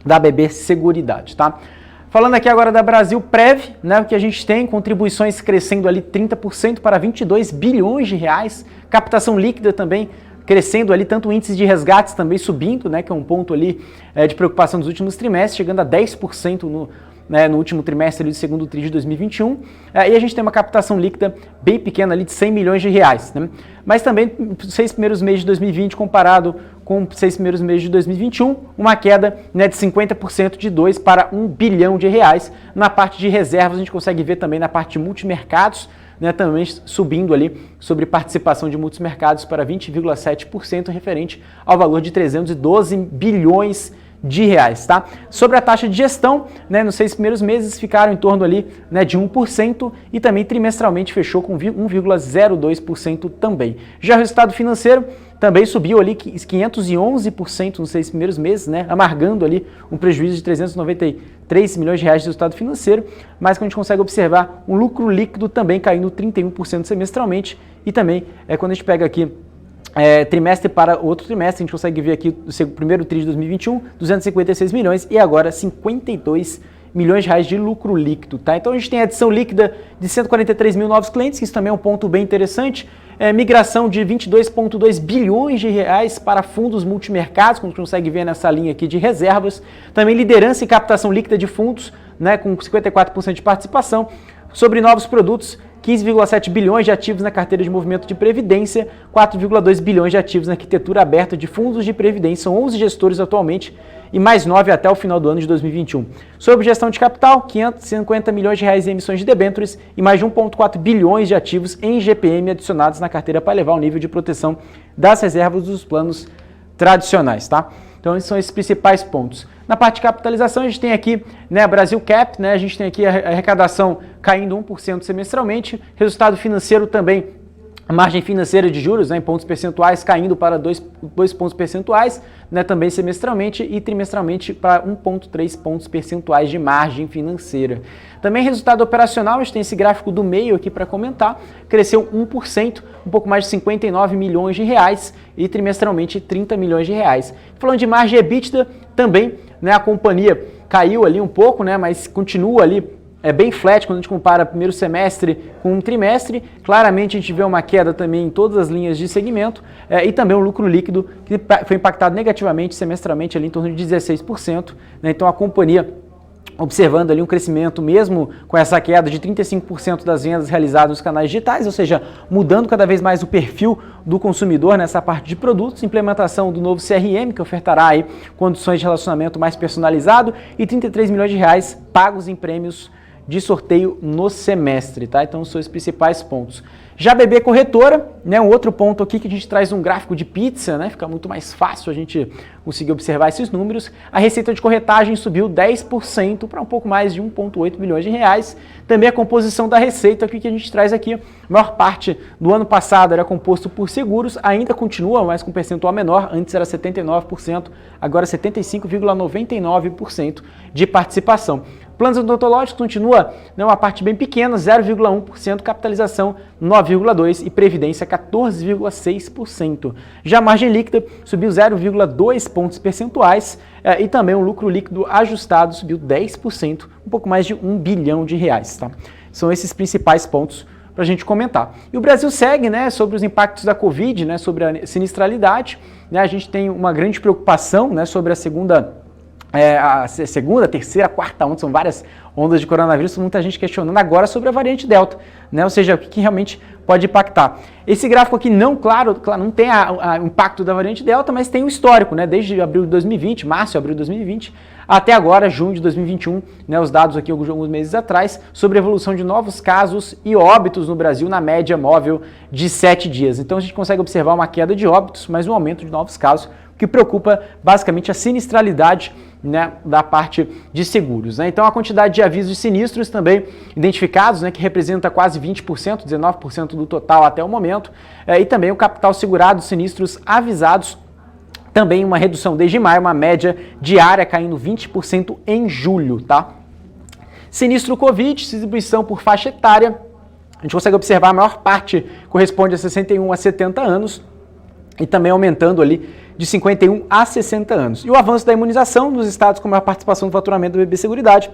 [SPEAKER 2] da BB Seguridade, tá? Falando aqui agora da Brasil Prev, né, o que a gente tem, contribuições crescendo ali 30% para 22 bilhões de reais, captação líquida também crescendo ali, tanto o índice de resgates também subindo, né, que é um ponto ali de preocupação dos últimos trimestres, chegando a 10% né, no último trimestre do segundo tri de 2021, e a gente tem uma captação líquida bem pequena ali de 100 milhões de reais, né? Mas também, os 6 primeiros meses de 2020 comparado com os 6 primeiros meses de 2021, uma queda, né, de 50% de 2 para 1 bilhão de reais. Na parte de reservas, a gente consegue ver também na parte de multimercados, né, também subindo ali sobre participação de multimercados para 20,7%, referente ao valor de 312 bilhões de reais, tá? Sobre a taxa de gestão, né, nos 6 primeiros meses ficaram em torno ali, né, de 1% e também trimestralmente fechou com 1,02% também. Já o resultado financeiro também subiu ali 511% nos 6 primeiros meses, né, amargando ali um prejuízo de 393 milhões de reais de resultado financeiro, mas que a gente consegue observar um lucro líquido também caindo 31% semestralmente e também, quando a gente pega aqui trimestre para outro trimestre, a gente consegue ver aqui o primeiro tri de 2021, 256 milhões e agora 52 milhões de reais de lucro líquido, tá? Então a gente tem adição líquida de 143 mil novos clientes, que isso também é um ponto bem interessante, migração de 22,2 bilhões de reais para fundos multimercados, como a gente consegue ver nessa linha aqui de reservas, também liderança e captação líquida de fundos, né, com 54% de participação, sobre novos produtos, 15,7 bilhões de ativos na carteira de movimento de previdência, 4,2 bilhões de ativos na arquitetura aberta de fundos de previdência, são 11 gestores atualmente e mais 9 até o final do ano de 2021. Sobre gestão de capital, 550 milhões de reais em emissões de debêntures e mais de 1,4 bilhões de ativos em GPM adicionados na carteira para elevar o nível de proteção das reservas dos planos tradicionais, tá? Então, esses são esses principais pontos. Na parte de capitalização, a gente tem aqui, né, Brasil Cap, né, a gente tem aqui a arrecadação caindo 1% semestralmente, resultado financeiro também, a margem financeira de juros, né, em pontos percentuais caindo para 2 pontos percentuais, né, também semestralmente e trimestralmente para 1,3 pontos percentuais de margem financeira. Também resultado operacional, a gente tem esse gráfico do meio aqui para comentar, cresceu 1%, um pouco mais de 59 milhões de reais e trimestralmente 30 milhões de reais. Falando de margem EBITDA, também, né, a companhia caiu ali um pouco, né, mas continua ali bem flat quando a gente compara primeiro semestre com um trimestre. Claramente a gente vê uma queda também em todas as linhas de segmento e também um lucro líquido que foi impactado negativamente semestralmente ali em torno de 16%, né, então a companhia observando ali um crescimento mesmo com essa queda de 35% das vendas realizadas nos canais digitais, ou seja, mudando cada vez mais o perfil do consumidor nessa parte de produtos, implementação do novo CRM, que ofertará aí condições de relacionamento mais personalizado e 33 milhões de reais pagos em prêmios de sorteio no semestre, tá? Então são os principais pontos. Já a BB Corretora, né, um outro ponto aqui que a gente traz um gráfico de pizza, né, fica muito mais fácil a gente conseguir observar esses números. A receita de corretagem subiu 10% para um pouco mais de 1,8 bilhões de reais. Também a composição da receita, o que a gente traz aqui, a maior parte do ano passado era composto por seguros, ainda continua, mas com percentual menor, antes era 79%, agora 75,99% de participação. Planos odontológicos continua, né, uma parte bem pequena, 0,1%, capitalização 9,2% e previdência 14,6%. Já a margem líquida subiu 0,2 pontos percentuais e também o lucro líquido ajustado subiu 10%, um pouco mais de 1 bilhão de reais. Tá? São esses principais pontos para a gente comentar. E o Brasil segue, né, sobre os impactos da Covid, né, sobre a sinistralidade, né, a gente tem uma grande preocupação, né, sobre a segunda, terceira, quarta onda, são várias ondas de coronavírus, muita gente questionando agora sobre a variante Delta, né? Ou seja, o que realmente pode impactar. Esse gráfico aqui não, claro, não tem o impacto da variante Delta, mas tem o histórico, né? Desde abril de 2020, março, abril de 2020, até agora, junho de 2021, né? Os dados aqui alguns meses atrás, sobre a evolução de novos casos e óbitos no Brasil na média móvel de 7 dias. Então a gente consegue observar uma queda de óbitos, mas um aumento de novos casos, o que preocupa basicamente a sinistralidade, né, da parte de seguros, né? Então a quantidade de avisos de sinistros também identificados, né, que representa quase 20%, 19% do total até o momento, e também o capital segurado, sinistros avisados, também uma redução desde maio, uma média diária caindo 20% em julho, tá? Sinistro Covid, distribuição por faixa etária, a gente consegue observar a maior parte corresponde a 61 a 70 anos e também aumentando ali de 51 a 60 anos. E o avanço da imunização nos estados com maior participação do faturamento do BB Seguridade.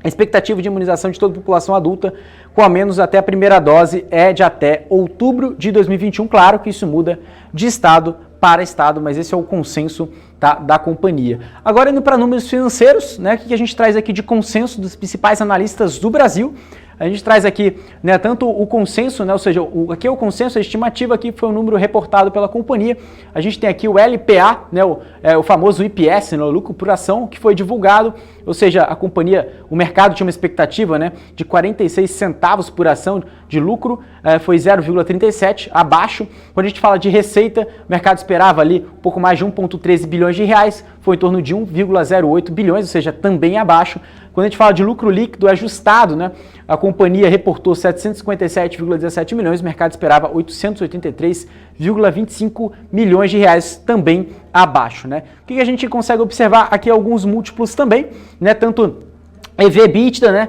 [SPEAKER 2] A expectativa de imunização de toda a população adulta, com ao menos até a primeira dose, é de até outubro de 2021. Claro que isso muda de estado para estado, mas esse é o consenso tá, da companhia. Agora indo para números financeiros, né, o que a gente traz aqui de consenso dos principais analistas do Brasil. A gente traz aqui, né, tanto o consenso, né, ou seja, aqui é o consenso, a estimativa aqui foi um número reportado pela companhia. A gente tem aqui o LPA, né, o famoso IPS, né, o lucro por ação, que foi divulgado, ou seja, a companhia, o mercado tinha uma expectativa, né, de 46 centavos por ação de lucro, foi 0,37, abaixo. Quando a gente fala de receita, o mercado esperava ali um pouco mais de 1,13 bilhões de reais, foi em torno de 1,08 bilhões, ou seja, também abaixo. Quando a gente fala de lucro líquido ajustado, né, a companhia reportou 757,17 milhões, o mercado esperava 883,25 milhões de reais, também abaixo, né? O que a gente consegue observar aqui alguns múltiplos também, né, tanto EV/EBITDA, né?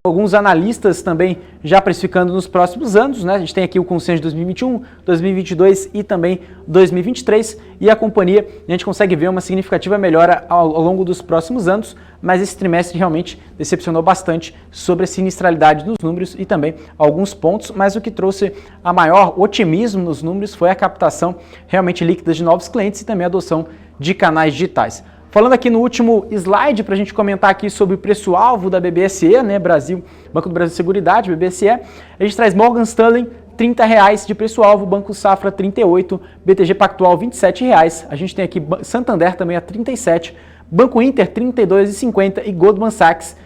[SPEAKER 2] Alguns analistas também já precificando nos próximos anos, né? A gente tem aqui o consenso de 2021, 2022 e também 2023, e a companhia, a gente consegue ver uma significativa melhora ao longo dos próximos anos, mas esse trimestre realmente decepcionou bastante sobre a sinistralidade dos números e também alguns pontos, mas o que trouxe a maior otimismo nos números foi a captação realmente líquida de novos clientes e também a adoção de canais digitais. Falando aqui no último slide, para a gente comentar aqui sobre o preço-alvo da BBSE, né, Banco do Brasil Seguridade, BBSE, a gente traz Morgan Stanley, R$30 de preço-alvo, Banco Safra 38, BTG Pactual 27 reais, a gente tem aqui Santander também a 37, Banco Inter 32,50 e Goldman Sachs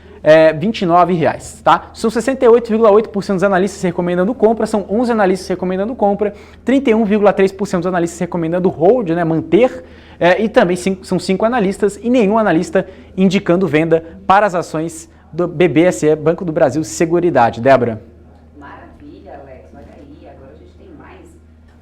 [SPEAKER 2] 29 reais, tá? São 68,8% dos analistas recomendando compra, são 11 analistas recomendando compra, 31,3% dos analistas recomendando hold, né, manter, e também são 5 analistas e nenhum analista indicando venda para as ações do BBSE, Banco do Brasil Seguridade. Débora.
[SPEAKER 1] Maravilha, Alex, olha aí, agora a gente tem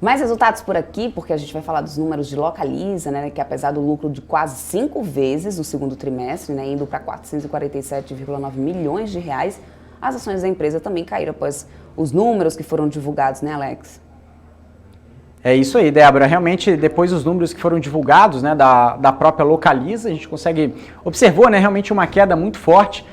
[SPEAKER 1] mais resultados por aqui, porque a gente vai falar dos números de Localiza, né, que apesar do lucro de quase 5 vezes no segundo trimestre, né, indo para 447,9 milhões de reais, as ações da empresa também caíram após os números que foram divulgados, né, Alex?
[SPEAKER 2] É isso aí, Débora. Realmente, depois dos números que foram divulgados, né, da própria Localiza, a gente observou, né, realmente uma queda muito forte.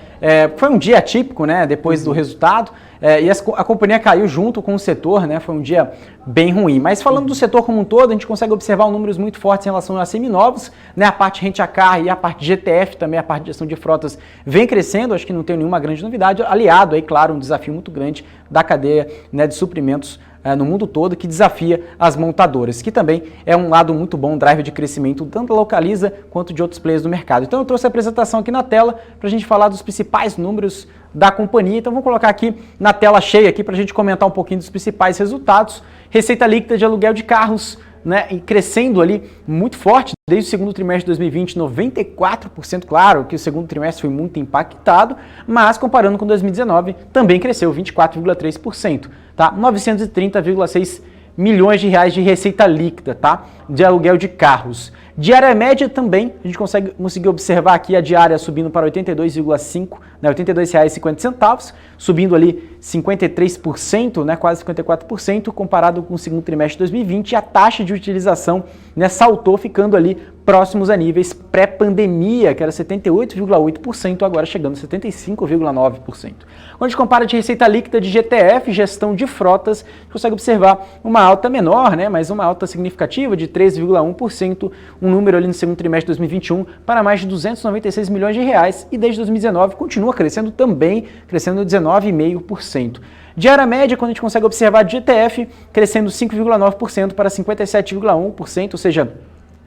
[SPEAKER 2] Foi um dia atípico, né, depois do resultado, e a companhia caiu junto com o setor, né, foi um dia bem ruim. Mas falando do setor como um todo, a gente consegue observar números muito fortes em relação a seminovos, né, a parte Rent a Car e a parte GTF, também a parte de gestão de frotas vem crescendo, acho que não tem nenhuma grande novidade, aliado aí, claro, um desafio muito grande da cadeia, né, de suprimentos no mundo todo, que desafia as montadoras, que também é um lado muito bom, um drive de crescimento tanto da Localiza quanto de outros players do mercado. Então eu trouxe a apresentação aqui na tela para a gente falar dos principais números da companhia. Então vamos colocar aqui na tela cheia aqui para a gente comentar um pouquinho dos principais resultados. Receita líquida de aluguel de carros, né, e crescendo ali muito forte, desde o segundo trimestre de 2020, 94%, claro que o segundo trimestre foi muito impactado, mas comparando com 2019, também cresceu 24,3%, tá? 930,6 milhões de reais de receita líquida, tá? De aluguel de carros. Diária média também, a gente conseguir observar aqui a diária subindo para 82,5, né, R$ 82,50, subindo ali 53%, né, quase 54%, comparado com o segundo trimestre de 2020, e a taxa de utilização, né, saltou, ficando ali próximos a níveis pré-pandemia, que era 78,8%, agora chegando a 75,9%. Quando a gente compara de receita líquida de GTF, gestão de frotas, a gente consegue observar uma alta menor, né, mas uma alta significativa de 3,1%, um número ali no segundo trimestre de 2021 para mais de 296 milhões de reais, e desde 2019 continua crescendo também, crescendo 19,5%. Diária média, quando a gente consegue observar de GTF, crescendo 5,9% para 57,1%, ou seja, a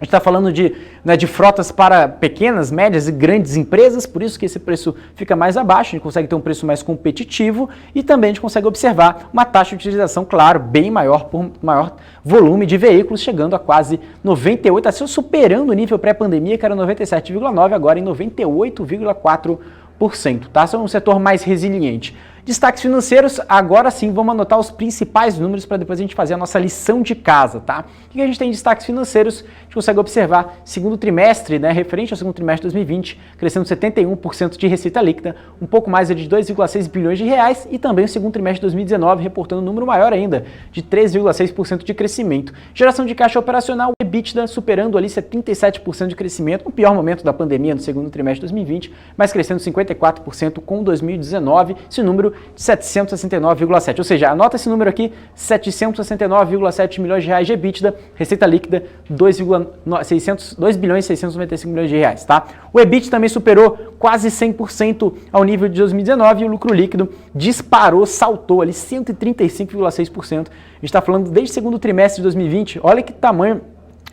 [SPEAKER 2] gente está falando de frotas para pequenas, médias e grandes empresas, por isso que esse preço fica mais abaixo, a gente consegue ter um preço mais competitivo e também a gente consegue observar uma taxa de utilização, claro, bem maior, por maior volume de veículos, chegando a quase 98%, assim, superando o nível pré-pandemia, que era 97,9%, agora em 98,4%, tá? São um setor mais resiliente. Destaques financeiros, agora sim vamos anotar os principais números para depois a gente fazer a nossa lição de casa, tá? O que a gente tem de destaques financeiros? A gente consegue observar segundo trimestre, né, referente ao segundo trimestre de 2020, crescendo 71% de receita líquida, um pouco mais de 2,6 bilhões de reais, e também o segundo trimestre de 2019 reportando um número maior ainda, de 3,6% de crescimento. Geração de caixa operacional, EBITDA superando ali 77% de crescimento, no pior momento da pandemia no segundo trimestre de 2020, mas crescendo 54% com 2019, esse número de 769,7. Ou seja, anota esse número aqui, 769,7 milhões de reais de EBITDA, receita líquida 2 bilhões e 695 milhões de reais, tá? O EBIT também superou quase 100% ao nível de 2019 e o lucro líquido disparou, saltou ali 135,6%. A gente está falando desde o segundo trimestre de 2020, olha que tamanho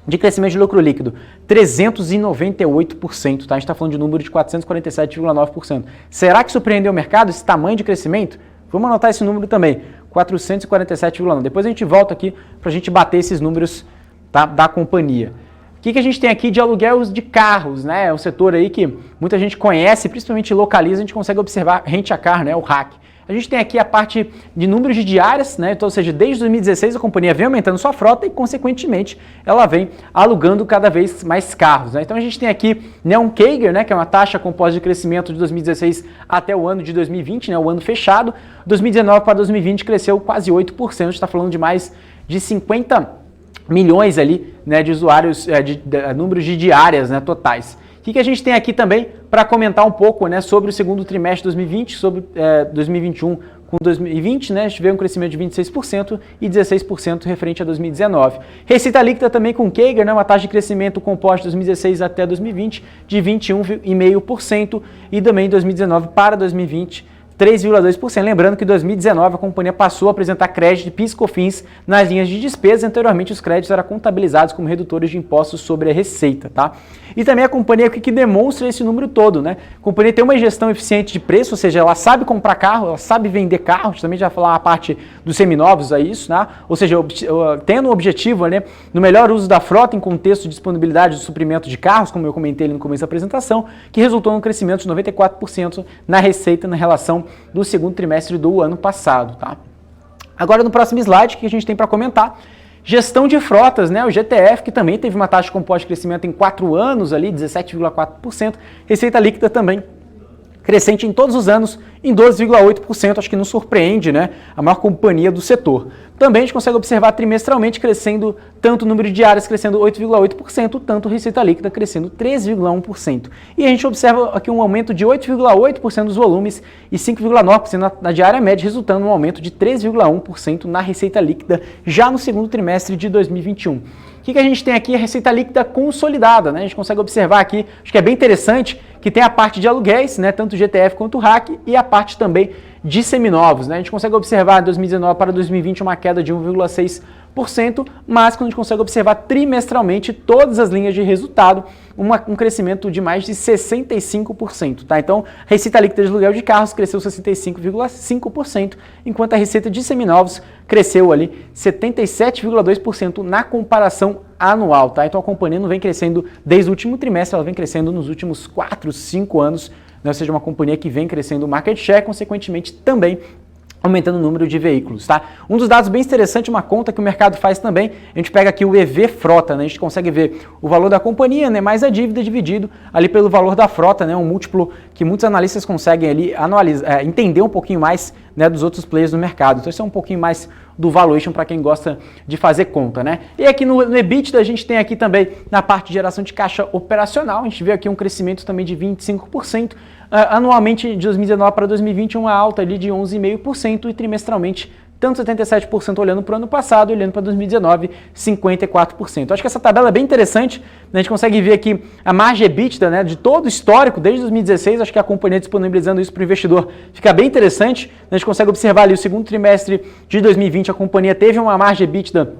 [SPEAKER 2] de crescimento de lucro líquido, 398%, tá? A gente está falando de número de 447,9%. Será que surpreendeu o mercado esse tamanho de crescimento? Vamos anotar esse número também, 447,9%. Depois a gente volta aqui para a gente bater esses números, tá, da companhia. O que a gente tem aqui de aluguel de carros, né? É um setor aí que muita gente conhece, principalmente localiza, a gente consegue observar Rent a Car, né? O RAC. A gente tem aqui a parte de números de diárias, né? Então, ou seja, desde 2016 a companhia vem aumentando sua frota e, consequentemente, ela vem alugando cada vez mais carros, né? Então, a gente tem aqui, né, um CAGR, né, que é uma taxa composta de crescimento de 2016 até o ano de 2020, né, o ano fechado. 2019 para 2020 cresceu quase 8%, a gente está falando de mais de 50 milhões ali, né, de usuários, números de diárias, né, totais. O que a gente tem aqui também para comentar um pouco, né, sobre o segundo trimestre de 2020, sobre 2021 com 2020, né, a gente vê um crescimento de 26% e 16% referente a 2019. Receita líquida também com CAGR, né, uma taxa de crescimento composta de 2016 até 2020 de 21,5% e também 2019 para 2020 3,2%. Lembrando que em 2019 a companhia passou a apresentar crédito de PIS e COFINS nas linhas de despesa. Anteriormente os créditos eram contabilizados como redutores de impostos sobre a receita, tá? E também a companhia que demonstra esse número todo, né? A companhia tem uma gestão eficiente de preço, ou seja, ela sabe comprar carro, ela sabe vender carro. A gente também já vai falar a parte dos seminovos aí, isso, né? Ou seja, tendo o objetivo, né, no melhor uso da frota em contexto de disponibilidade de suprimento de carros, como eu comentei ali no começo da apresentação, que resultou num crescimento de 94% na receita na relação do segundo trimestre do ano passado, tá? Agora no próximo slide, que a gente tem para comentar, gestão de frotas, né? O GTF, que também teve uma taxa composta de crescimento em 4 anos ali, 17,4%, receita líquida também crescente em todos os anos, em 12,8%, acho que não surpreende, né? A maior companhia do setor. Também a gente consegue observar trimestralmente crescendo, tanto o número de diárias crescendo 8,8%, tanto receita líquida crescendo 3,1%. E a gente observa aqui um aumento de 8,8% dos volumes e 5,9% na diária média, resultando num aumento de 3,1% na receita líquida já no segundo trimestre de 2021. O que a gente tem aqui? A receita líquida consolidada, né? A gente consegue observar aqui, acho que é bem interessante, que tem a parte de aluguéis, né? Tanto o GTF quanto o RAC, e a parte também de seminovos, né? A gente consegue observar de 2019 para 2020 uma queda de 1,6%, mas quando a gente consegue observar trimestralmente todas as linhas de resultado, um crescimento de mais de 65%, tá? Então, a receita líquida de aluguel de carros cresceu 65,5%, enquanto a receita de seminovos cresceu ali 77,2% na comparação anual, tá? Então, a companhia não vem crescendo desde o último trimestre, ela vem crescendo nos últimos 4, 5 anos, né? Ou seja, uma companhia que vem crescendo o market share, consequentemente também aumentando o número de veículos, tá? Um dos dados bem interessantes, uma conta que o mercado faz também, a gente pega aqui o EV frota, né? A gente consegue ver o valor da companhia, né, mais a dívida dividido ali pelo valor da frota, né? Um múltiplo que muitos analistas conseguem ali entender um pouquinho mais, né, dos outros players do mercado. Então isso é um pouquinho mais do valuation para quem gosta de fazer conta, né? E aqui no EBITDA a gente tem aqui também na parte de geração de caixa operacional, a gente vê aqui um crescimento também de 25%, anualmente de 2019 para 2020 uma alta ali de 11,5% e trimestralmente tanto 77% olhando para o ano passado, olhando para 2019, 54%. Acho que essa tabela é bem interessante, né? A gente consegue ver aqui a margem EBITDA, né, de todo o histórico, desde 2016, acho que a companhia disponibilizando isso para o investidor fica bem interessante. A gente consegue observar ali o segundo trimestre de 2020, a companhia teve uma margem EBITDA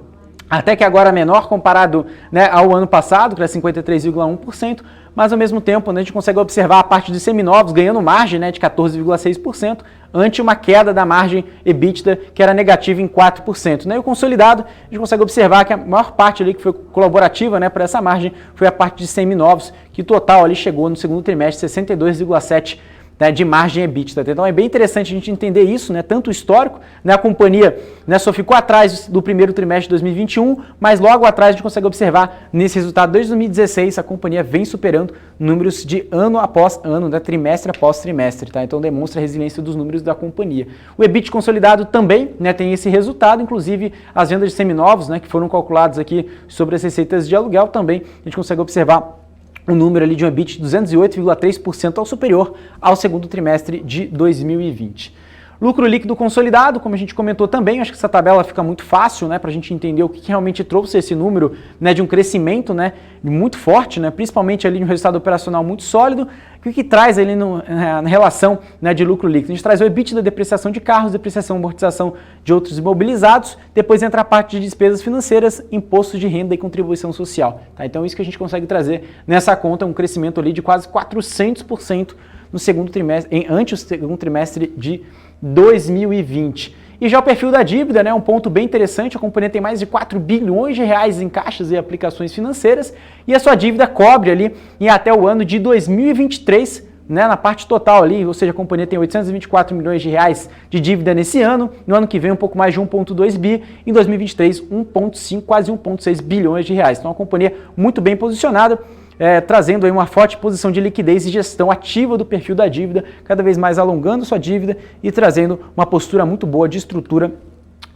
[SPEAKER 2] até que agora menor comparado, né, ao ano passado, que era 53,1%, mas ao mesmo tempo, né, a gente consegue observar a parte de seminovos ganhando margem, né, de 14,6%, ante uma queda da margem EBITDA, que era negativa em 4%. Né? E o consolidado, a gente consegue observar que a maior parte ali que foi colaborativa, né, para essa margem foi a parte de seminovos, que total ali chegou no segundo trimestre 62,7%. Né, de margem EBITDA. Então é bem interessante a gente entender isso, né, tanto o histórico, né, a companhia, né, só ficou atrás do primeiro trimestre de 2021, mas logo atrás a gente consegue observar nesse resultado, desde 2016, a companhia vem superando números de ano após ano, né, trimestre após trimestre, tá? Então demonstra a resiliência dos números da companhia. O EBIT consolidado também, né, tem esse resultado, inclusive as vendas de seminovos, né, que foram calculadas aqui sobre as receitas de aluguel, também a gente consegue observar um número ali de um EBIT de 208,3% ao superior ao segundo trimestre de 2020. Lucro líquido consolidado, como a gente comentou também, acho que essa tabela fica muito fácil, né, para a gente entender o que realmente trouxe esse número, né, de um crescimento, né, muito forte, né, principalmente ali de um resultado operacional muito sólido. O que traz ali na relação, né, de lucro líquido? A gente traz o EBITDA, depreciação de carros, depreciação e amortização de outros imobilizados, depois entra a parte de despesas financeiras, imposto de renda e contribuição social. Tá? Então isso que a gente consegue trazer nessa conta, um crescimento ali de quase 400% no segundo trimestre, ante o segundo trimestre de 2020. E já o perfil da dívida, né, um ponto bem interessante, a companhia tem mais de 4 bilhões de reais em caixas e aplicações financeiras e a sua dívida cobre ali em até o ano de 2023, né, na parte total ali, ou seja, a companhia tem 824 milhões de reais de dívida nesse ano, no ano que vem um pouco mais de 1,2 bi, em 2023 1,5, quase 1,6 bilhões de reais. Então uma companhia muito bem posicionada, trazendo aí uma forte posição de liquidez e gestão ativa do perfil da dívida, cada vez mais alongando sua dívida e trazendo uma postura muito boa de estrutura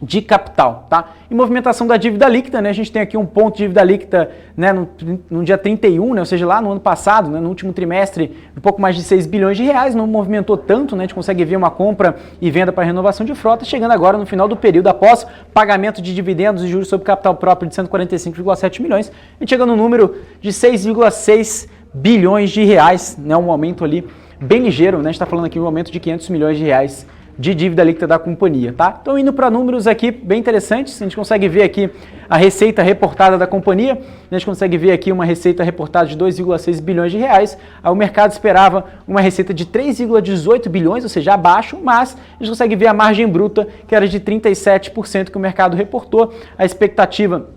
[SPEAKER 2] de capital, tá? E movimentação da dívida líquida, né? A gente tem aqui um ponto de dívida líquida, né, no dia 31, né, ou seja, lá no ano passado, né, no último trimestre, um pouco mais de 6 bilhões de reais, não movimentou tanto, né? A gente consegue ver uma compra e venda para renovação de frota, chegando agora no final do período, após pagamento de dividendos e juros sobre capital próprio de 145,7 milhões, a gente chega no número de 6,6 bilhões de reais, né? Um aumento ali bem ligeiro, né? A gente está falando aqui um aumento de 500 milhões de reais de dívida líquida da companhia, tá? Então, indo para números aqui bem interessantes, a gente consegue ver aqui a receita reportada da companhia, a gente consegue ver aqui uma receita reportada de 2,6 bilhões de reais, o mercado esperava uma receita de 3,18 bilhões, ou seja, abaixo, mas a gente consegue ver a margem bruta, que era de 37% que o mercado reportou, a expectativa,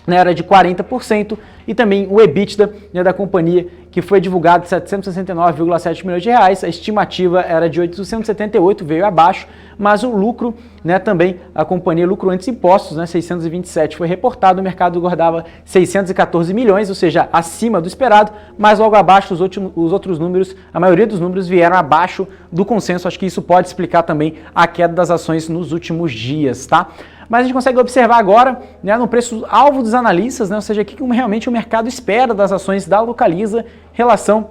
[SPEAKER 2] né, era de 40%, e também o EBITDA, né, da companhia, que foi divulgado de 769,7 milhões de reais, a estimativa era de 878, veio abaixo, mas o lucro, né, também a companhia, lucro antes impostos, né, 627 foi reportado, o mercado guardava 614 milhões, ou seja, acima do esperado, mas logo abaixo os outros números, a maioria dos números vieram abaixo do consenso, acho que isso pode explicar também a queda das ações nos últimos dias, tá? Mas a gente consegue observar agora, né, no preço-alvo dos analistas, né, ou seja, o que realmente o mercado espera das ações da Localiza em relação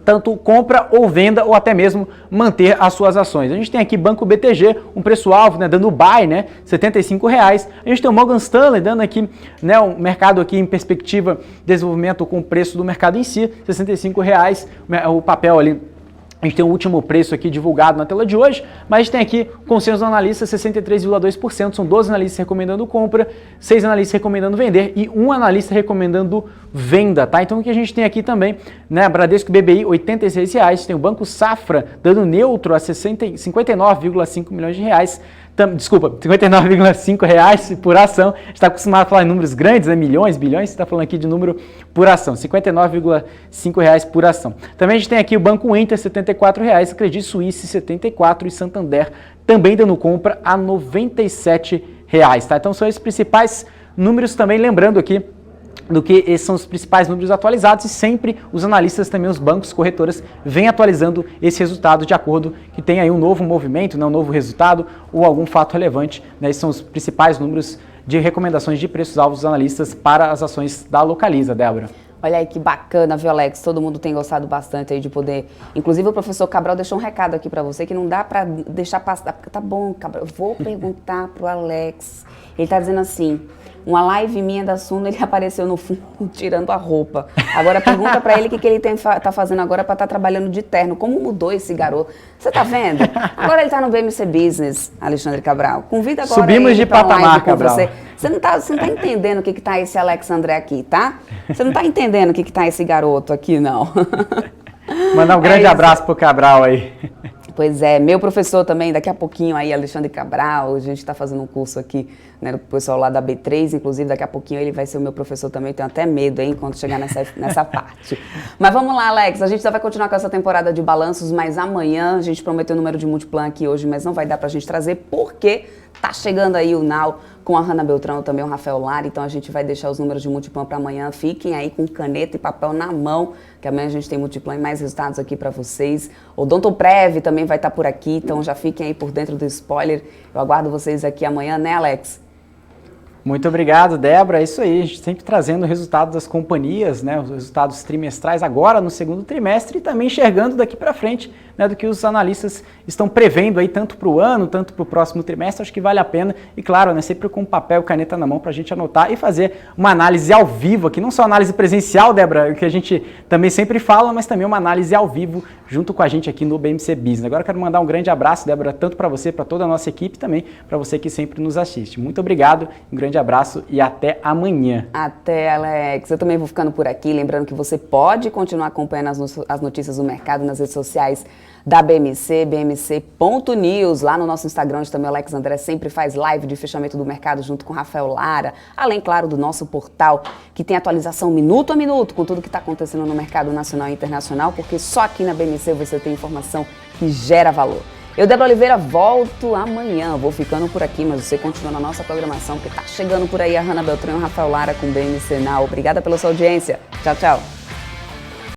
[SPEAKER 2] tanto compra ou venda ou até mesmo manter as suas ações. A gente tem aqui Banco BTG, um preço-alvo, né, dando buy, né, R$ 75. A gente tem o Morgan Stanley dando aqui, né, o mercado aqui em perspectiva de desenvolvimento com o preço do mercado em si, R$ 65, o papel ali. A gente tem o último preço aqui divulgado na tela de hoje, mas a gente tem aqui o consenso do analista 63,2%, são 12 analistas recomendando compra, 6 analistas recomendando vender e 1 analista recomendando venda, tá? Então o que a gente tem aqui também, né, Bradesco BBI, R$ 86, tem o Banco Safra dando neutro a 59,5 milhões de reais, desculpa, R$ 59,5 por ação, a gente está acostumado a falar em números grandes, né, milhões, bilhões, você está falando aqui de número por ação, R$ 59,5 por ação. Também a gente tem aqui o Banco Inter, R$ 74, Credit Suisse, 74 e Santander também dando compra a R$ 97, tá? Então são esses principais números também, lembrando aqui, do que esses são os principais números atualizados e sempre os analistas, também os bancos, corretoras, vêm atualizando esse resultado de acordo que tem aí um novo movimento, né, um novo resultado ou algum fato relevante. Né, esses são os principais números de recomendações de preços-alvos dos analistas para as ações da Localiza, Débora.
[SPEAKER 1] Olha aí que bacana, viu, Alex? Todo mundo tem gostado bastante aí de poder... Inclusive o professor Cabral deixou um recado aqui para você que não dá para deixar passar. Tá bom, Cabral, eu vou perguntar pro Alex. Ele tá dizendo assim... Uma live minha da Suno, ele apareceu no fundo tirando a roupa. Agora pergunta pra ele o que ele tá fazendo agora pra estar trabalhando de terno. Como mudou esse garoto? Você tá vendo? Agora ele tá no BMC Business, Alexandre Cabral. Convida agora
[SPEAKER 2] Subimos de patamar, Cabral.
[SPEAKER 1] Você não tá entendendo o que tá esse Alex André aqui, tá? Você não tá entendendo o que tá esse garoto aqui, não.
[SPEAKER 2] Mandar um grande abraço pro Cabral aí.
[SPEAKER 1] Pois é, meu professor também, daqui a pouquinho aí, Alexandre Cabral, a gente está fazendo um curso aqui, né, do pessoal lá da B3, inclusive daqui a pouquinho ele vai ser o meu professor também, tenho até medo, hein, quando chegar nessa parte. Mas vamos lá, Alex, a gente já vai continuar com essa temporada de balanços, mas amanhã a gente prometeu o número de Multiplan aqui hoje, mas não vai dar pra gente trazer, porque tá chegando aí o Now com a Hanna Beltrão, também o Rafael Lara, então a gente vai deixar os números de Multiplan para amanhã, fiquem aí com caneta e papel na mão, que amanhã a gente tem Multiplan e mais resultados aqui para vocês. O Odontoprev também vai estar por aqui, então já fiquem aí por dentro do spoiler. Eu aguardo vocês aqui amanhã, né, Alex?
[SPEAKER 2] Muito obrigado, Débora. É isso aí, a gente sempre trazendo o resultado das companhias, né, os resultados trimestrais agora no segundo trimestre e também enxergando daqui para frente, né, do que os analistas estão prevendo aí tanto para o ano, tanto para o próximo trimestre. Acho que vale a pena e claro, né, sempre com papel e caneta na mão para a gente anotar e fazer uma análise ao vivo aqui, não só análise presencial, Débora, que a gente também sempre fala, mas também uma análise ao vivo junto com a gente aqui no BMC Business. Agora eu quero mandar um grande abraço, Débora, tanto para você, para toda a nossa equipe, também para você que sempre nos assiste. Muito obrigado, um grande abraço e até amanhã.
[SPEAKER 1] Até, Alex. Eu também vou ficando por aqui, lembrando que você pode continuar acompanhando as notícias do mercado nas redes sociais da BMC, bmc.news, lá no nosso Instagram, onde também o Alex André sempre faz live de fechamento do mercado junto com o Rafael Lara, além, claro, do nosso portal, que tem atualização minuto a minuto com tudo que está acontecendo no mercado nacional e internacional, porque só aqui na BMC você tem informação que gera valor. Eu, Débora Oliveira, volto amanhã. Vou ficando por aqui, mas você continua na nossa programação, porque tá chegando por aí a Hanna Beltrão e o Rafael Lara com BMC Now. Obrigada pela sua audiência. Tchau, tchau.